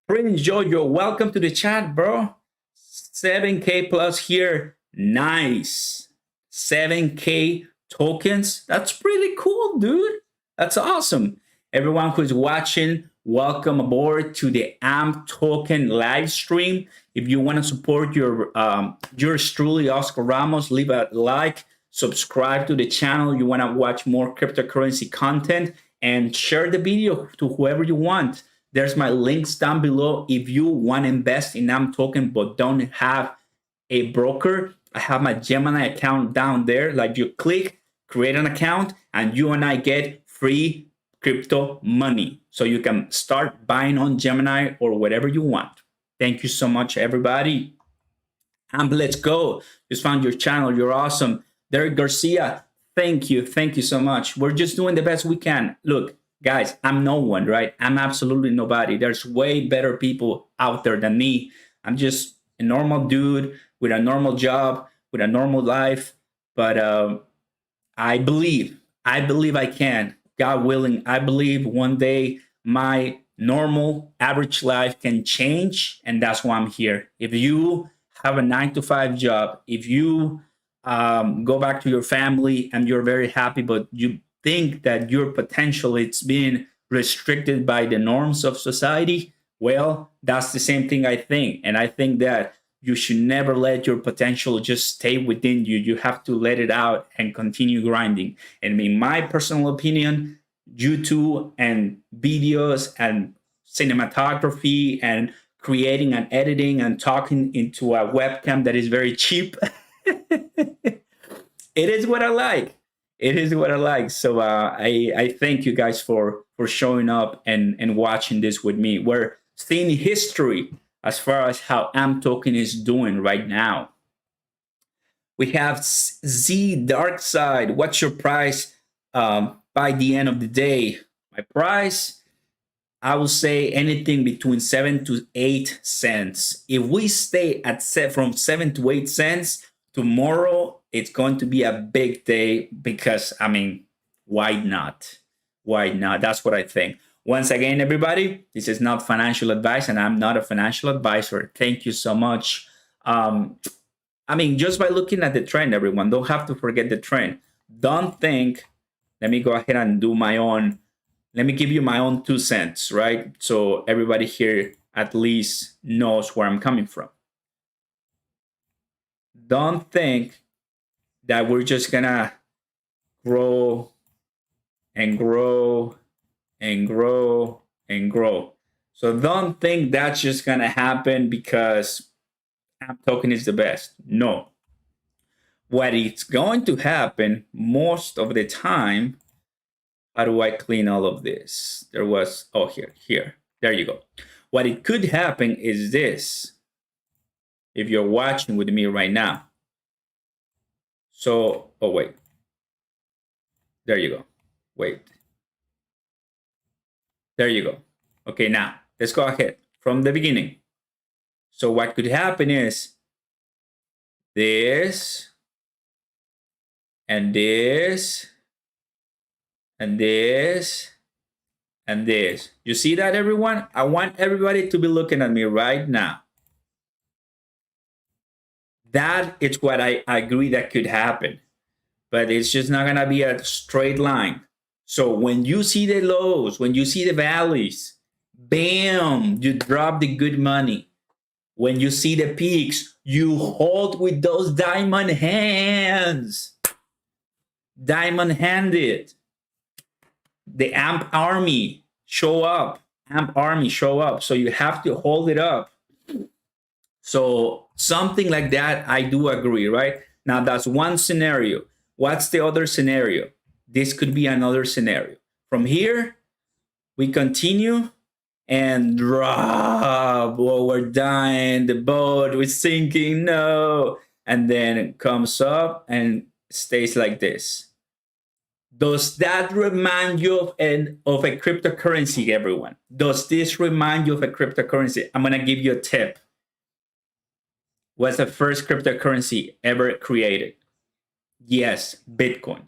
Prince Joe, you're welcome to the chat, bro. 7K plus here. Nice. 7K tokens. That's pretty cool, dude. That's awesome. Everyone who's watching, welcome aboard to the AM token live stream. If you want to support yours truly, Oscar Ramos, leave a like, subscribe to the channel. You want to watch more cryptocurrency content, and share the video to whoever you want. There's my links down below. If you want to invest in AM token but don't have a broker, I have my Gemini account down there. Like you click, create an account, and you and I get free crypto money. So you can start buying on Gemini or whatever you want. Thank you so much, everybody. And let's go. Just found your channel. You're awesome. Derek Garcia, thank you. Thank you so much. We're just doing the best we can. Look, guys, I'm no one, right? I'm absolutely nobody. There's way better people out there than me. I'm just a normal dude with a normal job, with a normal life. But I believe I can. God willing, I believe one day my normal average life can change, and that's why I'm here. If you have a 9 to 5 job, if you go back to your family and you're very happy, but you think that your potential it's being restricted by the norms of society, well, that's the same thing I think, and I think that you should never let your potential just stay within you. You have to let it out and continue grinding. And in my personal opinion, YouTube and videos and cinematography and creating and editing and talking into a webcam that is very cheap, it is what I like. It is what I like. So I thank you guys for showing up and watching this with me. We're seeing history as far as how AMP token is doing right now. We have Z Dark Side. What's your price by the end of the day? My price, I will say anything between 7 to 8 cents. If we stay at from 7 to 8 cents, tomorrow it's going to be a big day because, I mean, why not? Why not? That's what I think. Once again, everybody, this is not financial advice, and I'm not a financial advisor. Thank you so much. I mean, just by looking at the trend, everyone, don't have to forget the trend. Don't think, let me go ahead and do my own, let me give you my own 2 cents, right? So everybody here at least knows where I'm coming from. Don't think that we're just gonna grow and grow and grow and grow. So don't think that's just gonna happen because AMP token is the best. No. What it's going to happen most of the time, how do I clean all of this? There was, oh, here, there you go. What it could happen is this, if you're watching with me right now. So, oh, wait. There you go. Wait. There you go. Okay, now let's go ahead from the beginning. So what could happen is this and this and this and this. You see that, everyone? I want everybody to be looking at me right now. That is what I agree that could happen, but it's just not gonna be a straight line. So when you see the lows, when you see the valleys, bam, you drop the good money. When you see the peaks, you hold with those diamond hands. Diamond handed. The AMP army show up. AMP army show up. So you have to hold it up. So something like that, I do agree, right? Now that's one scenario. What's the other scenario? This could be another scenario. From here, we continue and drop. Oh, we're dying. The boat was sinking. No. And then it comes up and stays like this. Does that remind you of a cryptocurrency, everyone? Does this remind you of a cryptocurrency? I'm going to give you a tip. What's the first cryptocurrency ever created? Yes, Bitcoin.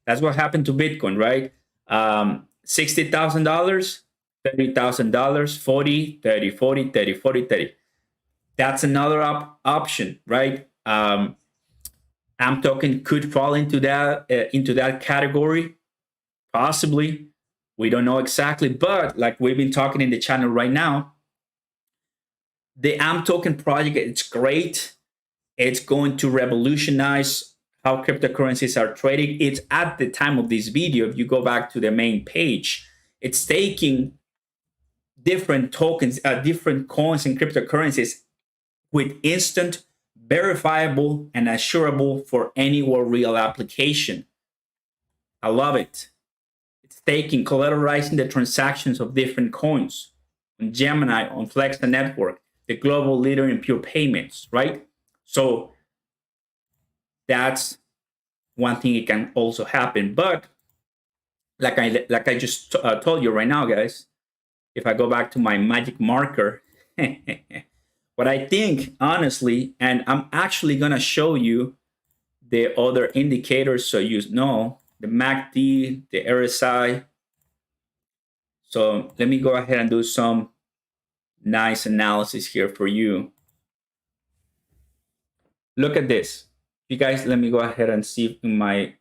That's what happened to Bitcoin, right? $60,000, $30,000, 40, 30, 40, 30, 40, 30. That's another option, right? AMP token could fall into that category, possibly. We don't know exactly, but like we've been talking in the channel right now, the AMP token project, it's great. It's going to revolutionize how cryptocurrencies are traded. It's at the time of this video, if you go back to the main page, it's taking different tokens, different coins and cryptocurrencies with instant, verifiable, and assurable for any or real application. I love it. It's taking, collateralizing the transactions of different coins on Gemini, on Flexa Network, the global leader in pure payments, right? So that's one thing it can also happen. But like I just told you right now, guys, if I go back to my magic marker, what I think, honestly, and I'm actually going to show you the other indicators so you know the MACD, the RSI. So let me go ahead and do some nice analysis here for you. Look at this. You guys, let me go ahead and see in my,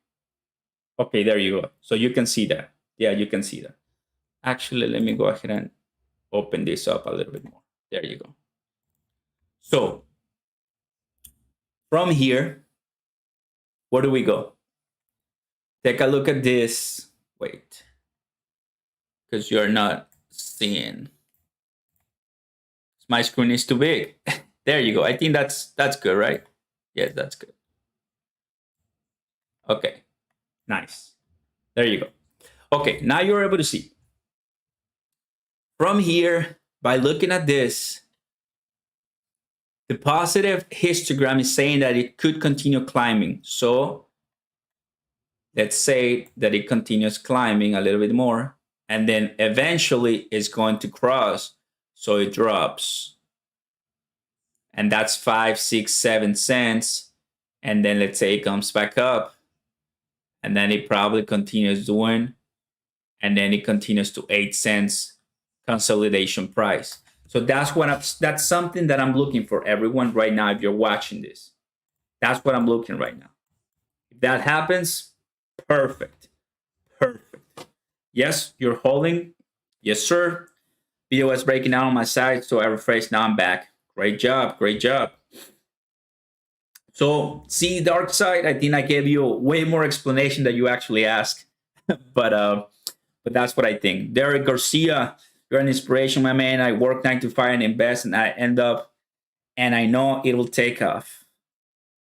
okay, there you go. So you can see that. Yeah, you can see that. Actually, let me go ahead and open this up a little bit more. There you go. So from here, where do we go? Take a look at this. Wait, because you're not seeing. My screen is too big. There you go. I think that's good, right? Yes, that's good. Okay, nice. There you go. Okay, now you're able to see. From here, by looking at this, the positive histogram is saying that it could continue climbing. So let's say that it continues climbing a little bit more, and then eventually it's going to cross. So it drops. And that's 5, 6, 7 cents. And then let's say it comes back up. And then it probably continues doing. And then it continues to 8 cents consolidation price. So that's something that I'm looking for everyone right now. If you're watching this, that's what I'm looking right now. If that happens, perfect. Yes, you're holding. Yes, sir. Video was breaking down on my side, so I refreshed. Now I'm back. Great job. So see, dark side, I think I gave you way more explanation than you actually asked. but that's what I think. Derek Garcia, you're an inspiration, my man. I work 9 to 5 and invest, and I end up, and I know it will take off.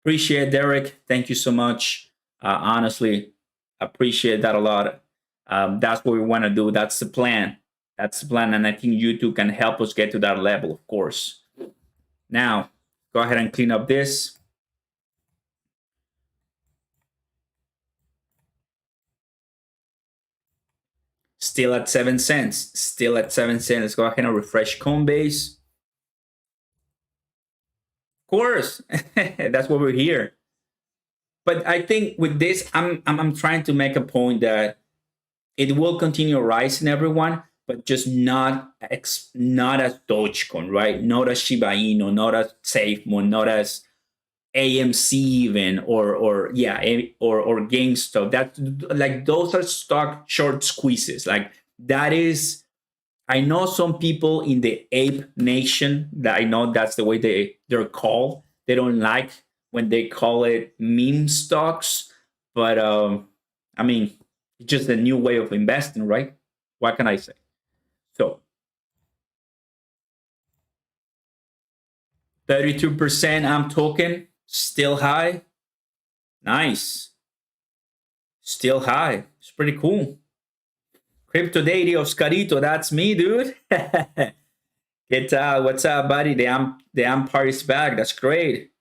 Appreciate Derek. Thank you so much. Honestly, appreciate that a lot. That's what we want to do. That's the plan. And I think you two can help us get to that level, of course. Now, go ahead and clean up this. Still at 7 cents. Let's go ahead and refresh Coinbase. Of course, that's why we're here. But I think with this, I'm trying to make a point that it will continue rising, everyone, but just not as DOGECOIN, right? Not as Shiba Inu, not as SafeMoon, not as AMC even, or GameStop. That, like, those are stock short squeezes. Like, that is, I know some people in the ape nation that I know that's the way they're called. They don't like when they call it meme stocks, but I mean, it's just a new way of investing, right? What can I say? So 32% I'm talking, still high. Nice. Still high. It's pretty cool. Crypto Deity Oscarito, that's me, dude. What's up, buddy? The Empire is back. That's great.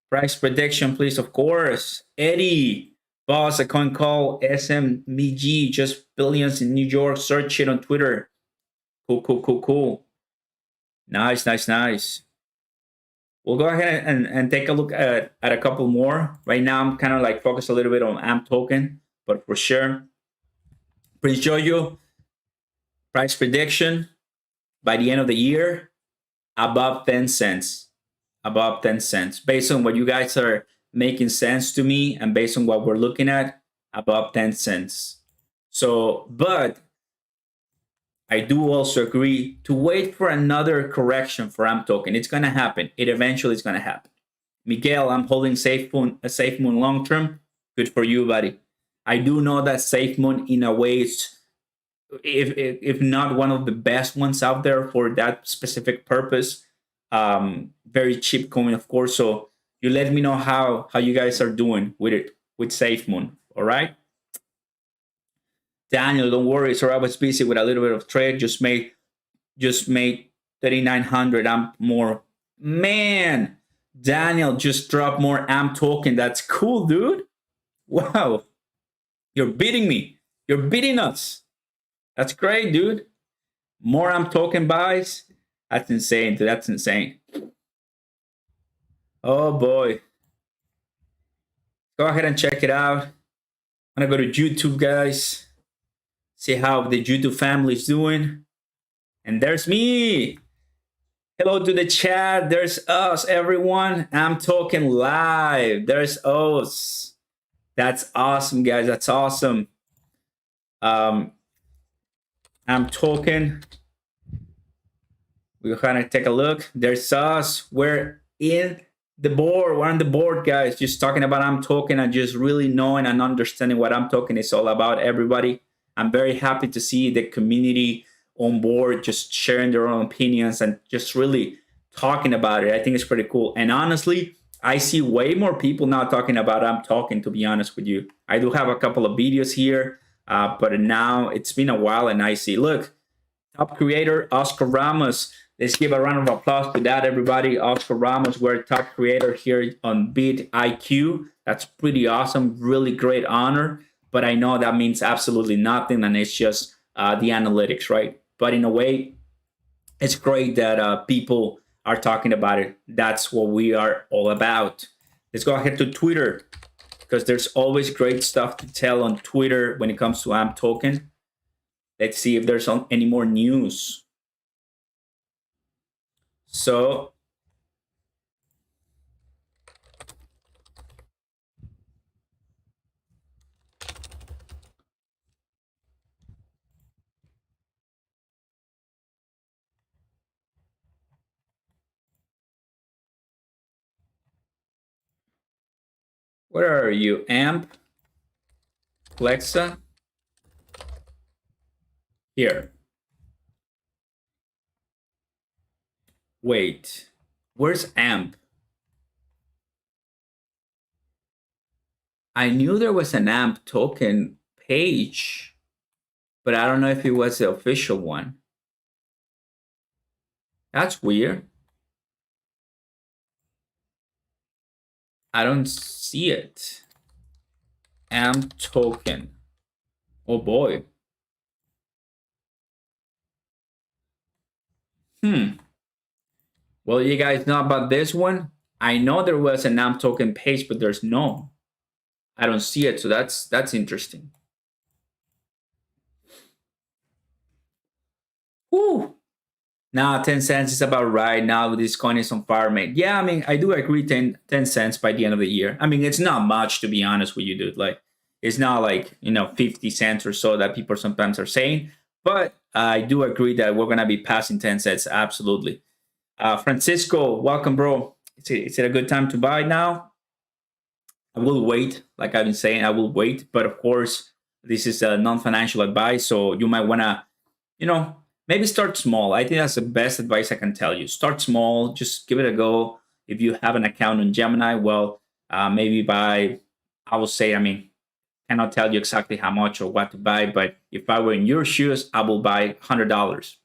Price prediction, please, of course. Eddie, boss, a coin call SMBG, just billions in New York. Search it on Twitter. Cool. Nice. We'll go ahead and take a look at a couple more. Right now, I'm kind of like focused a little bit on AMP token, but for sure. Prince Jojo, price prediction by the end of the year, above 10 cents. Above 10 cents. Based on what you guys are making sense to me and based on what we're looking at, above 10 cents. So, but I do also agree to wait for another correction for AMP token. It's going to happen. It eventually is going to happen. Miguel, I'm holding SafeMoon long term. Good for you, buddy. I do know that SafeMoon, in a way, is, if not one of the best ones out there for that specific purpose. Very cheap coin, of course. So you let me know how you guys are doing with it, with SafeMoon. All right. Daniel, don't worry. So I was busy with a little bit of trade. Just made 3,900 AMP more. Man, Daniel just dropped more AMP token. That's cool, dude. Wow. You're beating me. You're beating us. That's great, dude. More AMP token buys. That's insane, dude. That's insane. Oh, boy. Go ahead and check it out. I'm gonna go to YouTube, guys. See how the YouTube family is doing. And there's me. Hello to the chat. There's us, everyone. I'm talking live. There's us. That's awesome, guys. That's awesome. I'm talking. We're gonna take a look. There's us. We're in the board. We're on the board, guys. Just talking about I'm talking and just really knowing and understanding what I'm talking is all about, everybody. I'm very happy to see the community on board, just sharing their own opinions and just really talking about it. I think it's pretty cool. And honestly, I see way more people now talking about I'm talking, to be honest with you. I do have a couple of videos here, but now it's been a while and I see, look, top creator, Oscar Ramos. Let's give a round of applause to that, everybody. Oscar Ramos, we're top creator here on BitIQ. That's pretty awesome. Really great honor. But I know that means absolutely nothing, and it's just the analytics, right? But in a way, it's great that people are talking about it. That's what we are all about. Let's go ahead to Twitter, because there's always great stuff to tell on Twitter when it comes to AMP token. Let's see if there's any more news. So where are you? AMP, Flexa, here. Wait, where's AMP? I knew there was an AMP token page, but I don't know if it was the official one. That's weird. I don't see it. AMP token. Oh boy. Well, you guys know about this one? I know there was an AMP token page, but there's no. I don't see it, so that's interesting. Whew. Now 10 cents is about right. Now this coin is on fire, mate. Yeah, I mean, I do agree 10 cents by the end of the year. I mean, it's not much, to be honest with you, dude. Like, it's not like, 50 cents or so that people sometimes are saying. But I do agree that we're going to be passing 10 cents, absolutely. Francisco, welcome, bro. Is it a good time to buy now? I will wait. Like I've been saying, I will wait. But of course, this is a non-financial advice. So you might want to, maybe start small. I think that's the best advice I can tell you. Start small. Just give it a go. If you have an account on Gemini, well, maybe buy, I will say, cannot tell you exactly how much or what to buy. But if I were in your shoes, I will buy $100.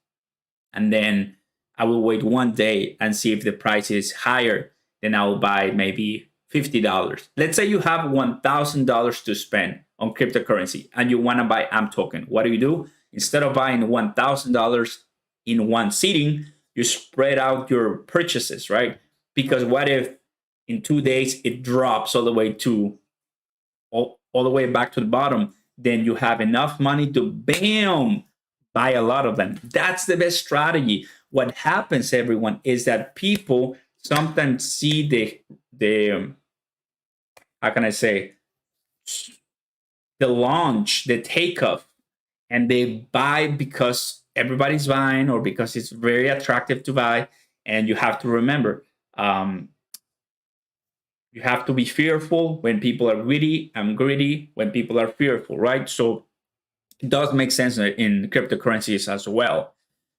And then I will wait one day and see if the price is higher. Then I will buy maybe $50. Let's say you have $1,000 to spend on cryptocurrency and you want to buy AMP token. What do? Instead of buying $1,000 in one sitting, you spread out your purchases, right? Because what if in 2 days it drops all the way to all the way back to the bottom? Then you have enough money to bam, buy a lot of them. That's the best strategy. What happens, everyone, is that people sometimes see the how can I say, the launch, the takeoff, and they buy because everybody's buying or because it's very attractive to buy. And you have to remember, you have to be fearful when people are greedy and greedy when people are fearful, right? So it does make sense in cryptocurrencies as well.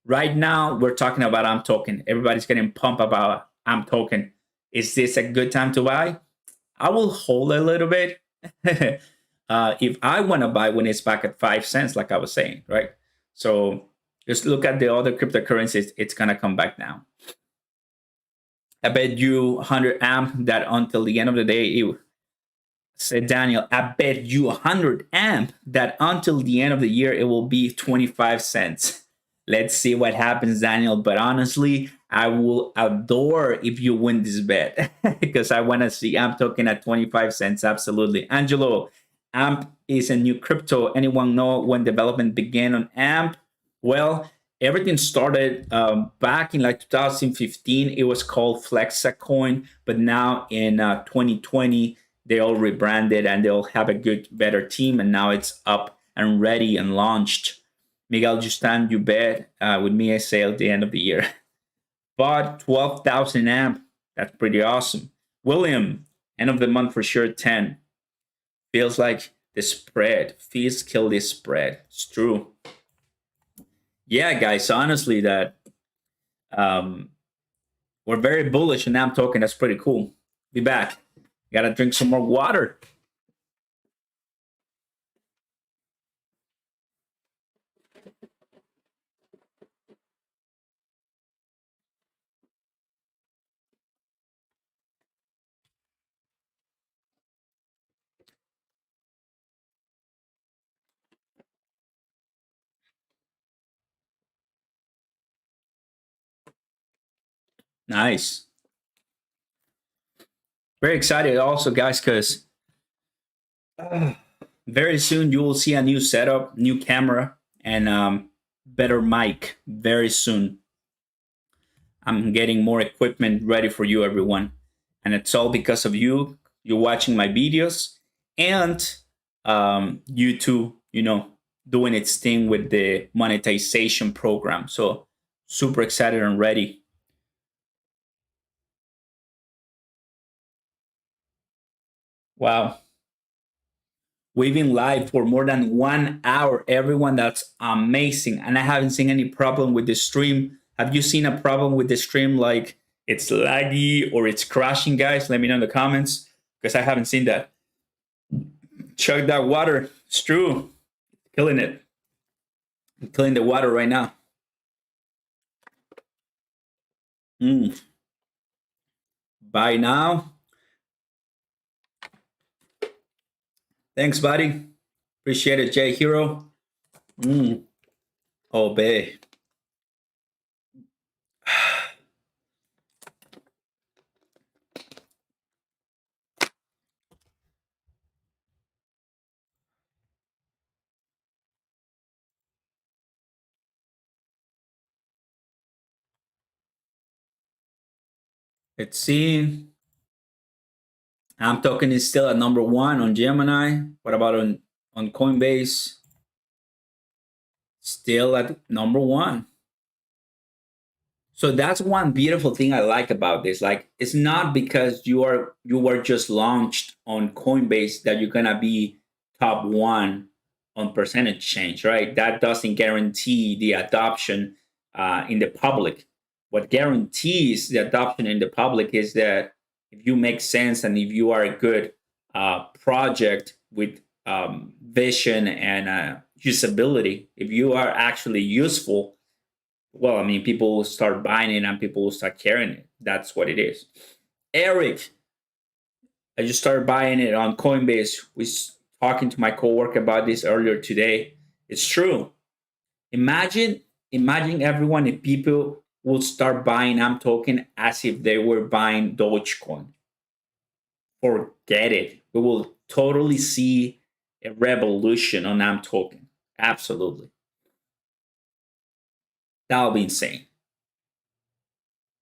Right now, we're talking about AMP token. Everybody's getting pumped about AMP token. Is this a good time to buy? I will hold a little bit. If I want to buy when it's back at 5 cents, like I was saying, right? So just look at the other cryptocurrencies. It's going to come back now. I bet you 100 AMP that until the end of the day, said Daniel, I bet you 100 AMP that until the end of the year, it will be 25 cents. Let's see what happens, Daniel. But honestly, I will adore if you win this bet because I want to see AMP token at 25 cents. Absolutely. Angelo, AMP is a new crypto. Anyone know when development began on AMP? Well, everything started back in like 2015. It was called Flexa Coin, but now in 2020, they all rebranded and they'll have a good, better team. And now it's up and ready and launched. Miguel Justan, you bet. With me, I say at the end of the year. But 12,000 amp, that's pretty awesome. William, end of the month for sure, 10. Feels like the spread. Fees kill this spread. It's true. Yeah, guys, honestly, that we're very bullish on AMP token. That's pretty cool. Be back. Gotta drink some more water. Nice. Very excited also, guys, because very soon you will see a new setup, new camera, and better mic very soon. I'm getting more equipment ready for you, everyone. And it's all because of you. You're watching my videos and YouTube, doing its thing with the monetization program. So super excited and ready. Wow. We've been live for more than 1 hour, everyone. That's amazing. And I haven't seen any problem with the stream. Have you seen a problem with the stream, like it's laggy or it's crashing, guys? Let me know in the comments because I haven't seen that. Chug that water. It's true. Killing it. I'm killing the water right now. Bye now. Thanks, buddy. Appreciate it, J Hero. Obey. Let's see. AMP token is still at number 1 on Gemini. What about on Coinbase? Still at number 1. So that's one beautiful thing I like about this. Like, it's not because you were just launched on Coinbase that you're gonna be top 1 on percentage change, right? That doesn't guarantee the adoption in the public. What guarantees the adoption in the public is that if you make sense and if you are a good project with vision and usability, if you are actually useful, well, I mean, people will start buying it and people will start carrying it. That's what it is. Eric, I just started buying it on Coinbase. We talking to my coworker about this earlier today. It's true. Imagine everyone, if people will start buying AMP token as if they were buying DOGECOIN. Forget it. We will totally see a revolution on AMP token. Absolutely. That would be insane.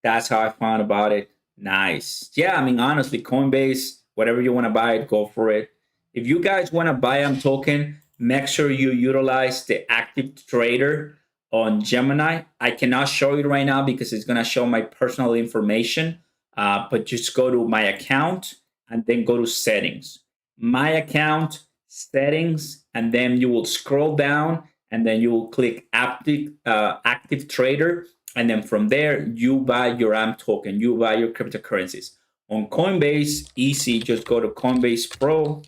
That's how I found about it. Nice. Yeah, I mean, honestly, Coinbase, whatever you want to buy it, go for it. If you guys want to buy AMP token, make sure you utilize the active trader on Gemini. I cannot show you right now because it's going to show my personal information, but just go to my account and then go to settings. My account, settings, and then you will scroll down and then you will click active trader. And then from there, you buy your AMP token, you buy your cryptocurrencies. On Coinbase, easy, just go to Coinbase Pro.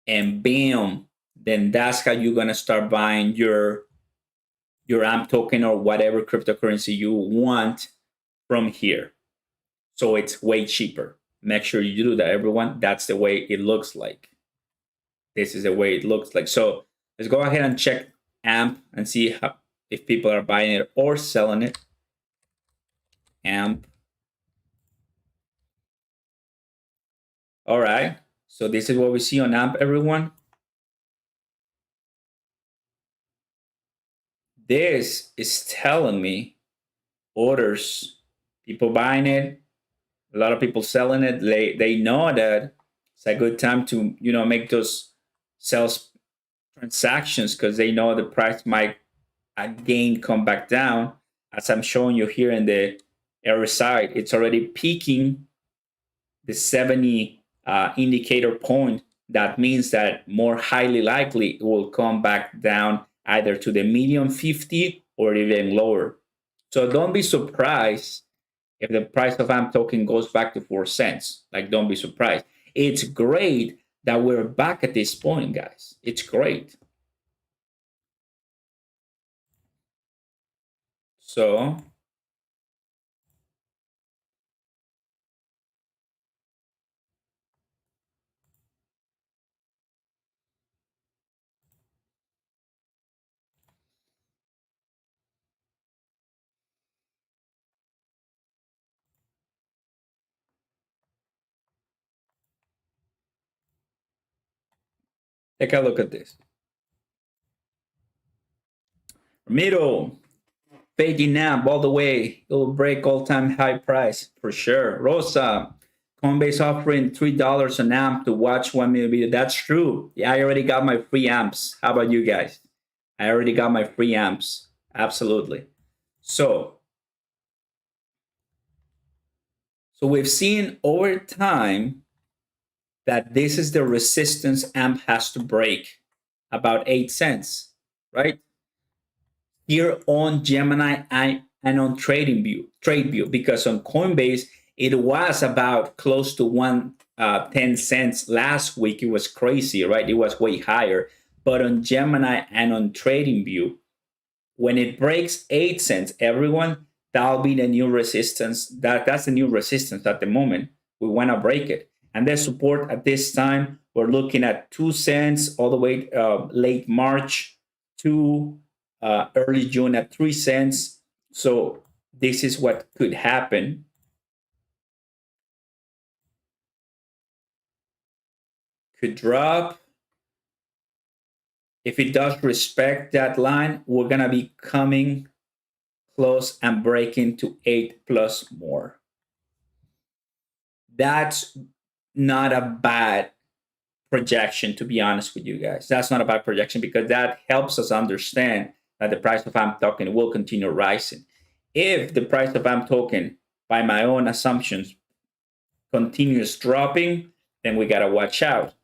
And bam, then that's how you're gonna start buying your AMP token or whatever cryptocurrency you want from here. So it's way cheaper. Make sure you do that, everyone. That's the way it looks like. This is the way it looks like. So Let's go ahead and check AMP and see if people are buying it or selling it. AMP. All right. So this is what we see on AMP, everyone. This is telling me orders, people buying it, a lot of people selling it. They know that it's a good time to make those sales transactions because they know the price might again come back down. As I'm showing you here in the error side, it's already peaking the 70 indicator point. That means that more highly likely it will come back down either to the medium 50 or even lower. So don't be surprised if the price of AMP token goes back to 4 cents. Like, don't be surprised. It's great that we're back at this point, guys. It's great. So take a look at this. Middle, fading AMP all the way. It will break all-time high price for sure. Rosa, Coinbase offering $3 an amp to watch 1 million video. That's true. Yeah, I already got my free amps. How about you guys? I already got my free amps. Absolutely. So we've seen over time that this is the resistance AMP has to break, about 8 cents, right? Here on Gemini and on TradeView, because on Coinbase it was about close to 110 cents last week. It was crazy, right? It was way higher. But on Gemini and on TradingView, when it breaks 8 cents, everyone, that'll be the new resistance. That's the new resistance at the moment. We want to break it. And the support at this time, we're looking at 2 cents all the way late March to early June at 3 cents. So this is what could happen. Could drop. If it does respect that line, we're going to be coming close and breaking to 8 plus more. That's not a bad projection, to be honest with you guys. That's not a bad projection because that helps us understand that the price of AMP token will continue rising. If the price of AMP token, by my own assumptions, continues dropping, then we got to watch out.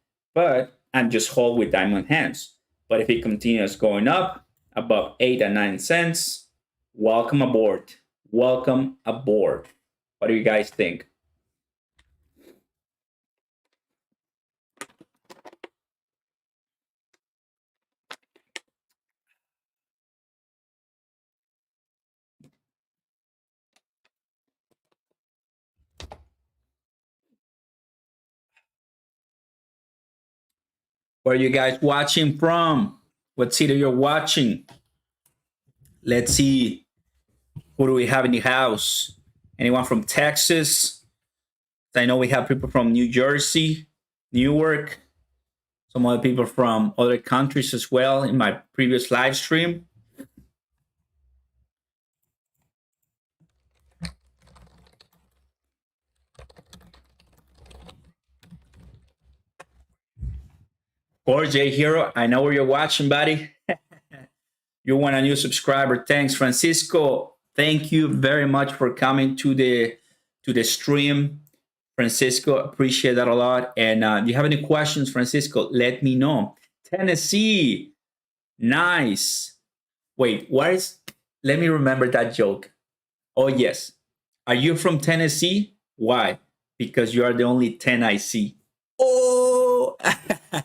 And just hold with diamond hands. But if it continues going up above 8 and 9 cents, welcome aboard. Welcome aboard. What do you guys think? Where are you guys watching from? What city you're watching? Let's see. Who do we have in the house? Anyone from Texas? I know we have people from New Jersey, Newark, some other people from other countries as well in my previous live stream. Or J Hero, I know where you're watching, buddy. You want a new subscriber? Thanks, Francisco. Thank you very much for coming to the stream, Francisco. Appreciate that a lot. And do you have any questions, Francisco? Let me know. Tennessee, nice. Wait, what is? Let me remember that joke. Oh yes, are you from Tennessee? Why? Because you are the only 10 I see. Oh,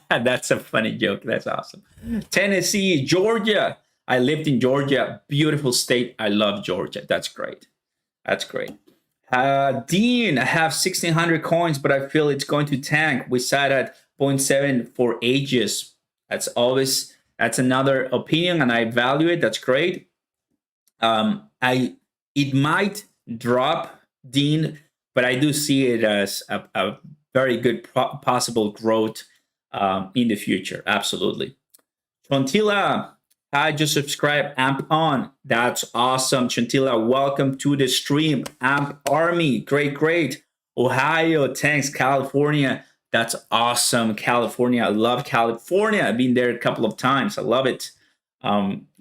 that's a funny joke. That's awesome. Tennessee, Georgia. I lived in Georgia. Beautiful state. I love Georgia. That's great. That's great. Dean, I have 1,600 coins, but I feel it's going to tank. We sat at 0.7 for ages. That's That's another opinion, and I value it. That's great. It might drop, Dean, but I do see it as a very good possible growth in the future. Absolutely. Chontila, I just subscribed. Amp on. That's awesome. Chontila, welcome to the stream. Amp Army. Great, great. Ohio, thanks. California. That's awesome. California. I love California. I've been there a couple of times. I love it.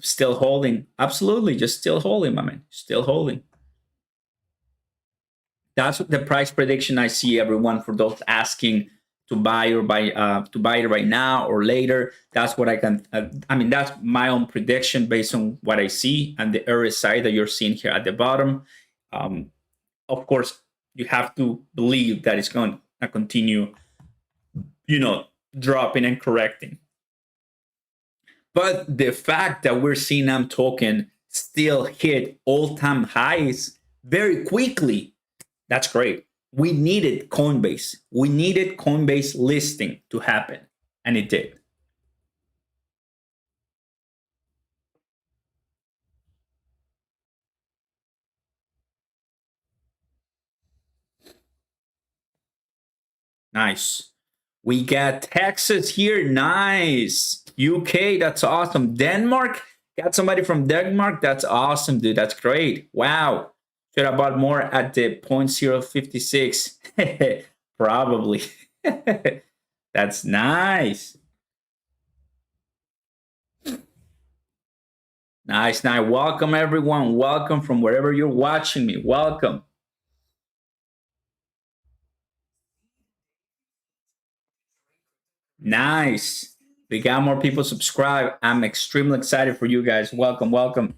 Still holding. Absolutely. Just still holding, my man. Still holding. That's the price prediction I see, everyone, for those asking to buy or to buy it right now or later. That's what I can. I mean, that's my own prediction based on what I see and the RSI that you're seeing here at the bottom. Of course, you have to believe that it's going to continue, dropping and correcting. But the fact that we're seeing AMP token still hit all-time highs very quickly, that's great. We needed Coinbase. We needed Coinbase listing to happen, and it did. Nice. We got Texas here. Nice. UK, that's awesome. Denmark, got somebody from Denmark. That's awesome, dude. That's great. Wow. Should have bought more at the 0.056. Probably. That's nice. Nice. Welcome, everyone. Welcome from wherever you're watching me. Welcome. Nice. We got more people subscribe. I'm extremely excited for you guys. Welcome, welcome.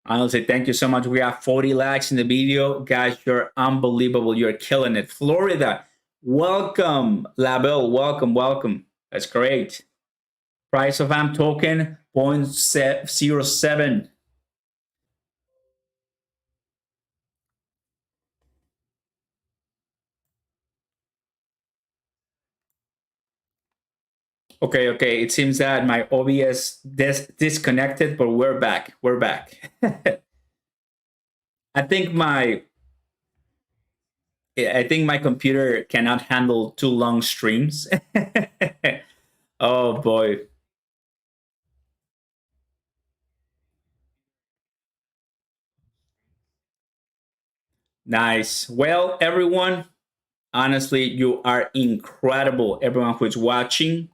Honestly, thank you so much. We have 40 likes in the video. Guys, you're unbelievable. You're killing it. Florida, welcome. Label, welcome, welcome. That's great. Price of AMP token, 0.07. Okay. It seems that my OBS disconnected, but we're back. We're back. I think my computer cannot handle too long streams. Oh boy. Nice. Well, everyone, honestly, you are incredible. Everyone who's watching.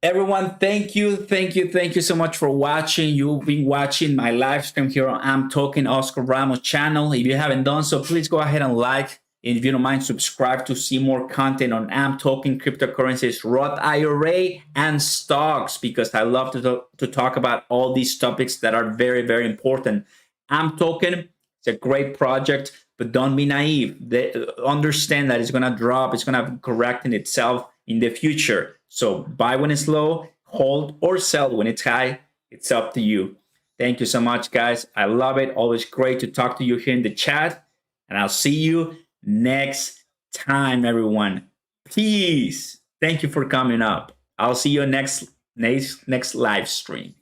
Everyone, thank you so much for watching. You've been watching my live stream here on I'm Talking Oscar Ramos channel. If you haven't done so, please go ahead and like. And if you don't mind, subscribe to see more content on I'm Talking cryptocurrencies, Roth IRA, and stocks, because I love to talk about all these topics that are very, very important. I'm Talking, it's a great project, but don't be naive. Understand that it's going to drop, it's going to correct in itself in the future. So buy when it's low, hold or sell when it's high. It's up to you. Thank you so much, guys. I love it. Always great to talk to you here in the chat. And I'll see you next time, everyone. Peace. Thank you for coming up. I'll see you next live stream.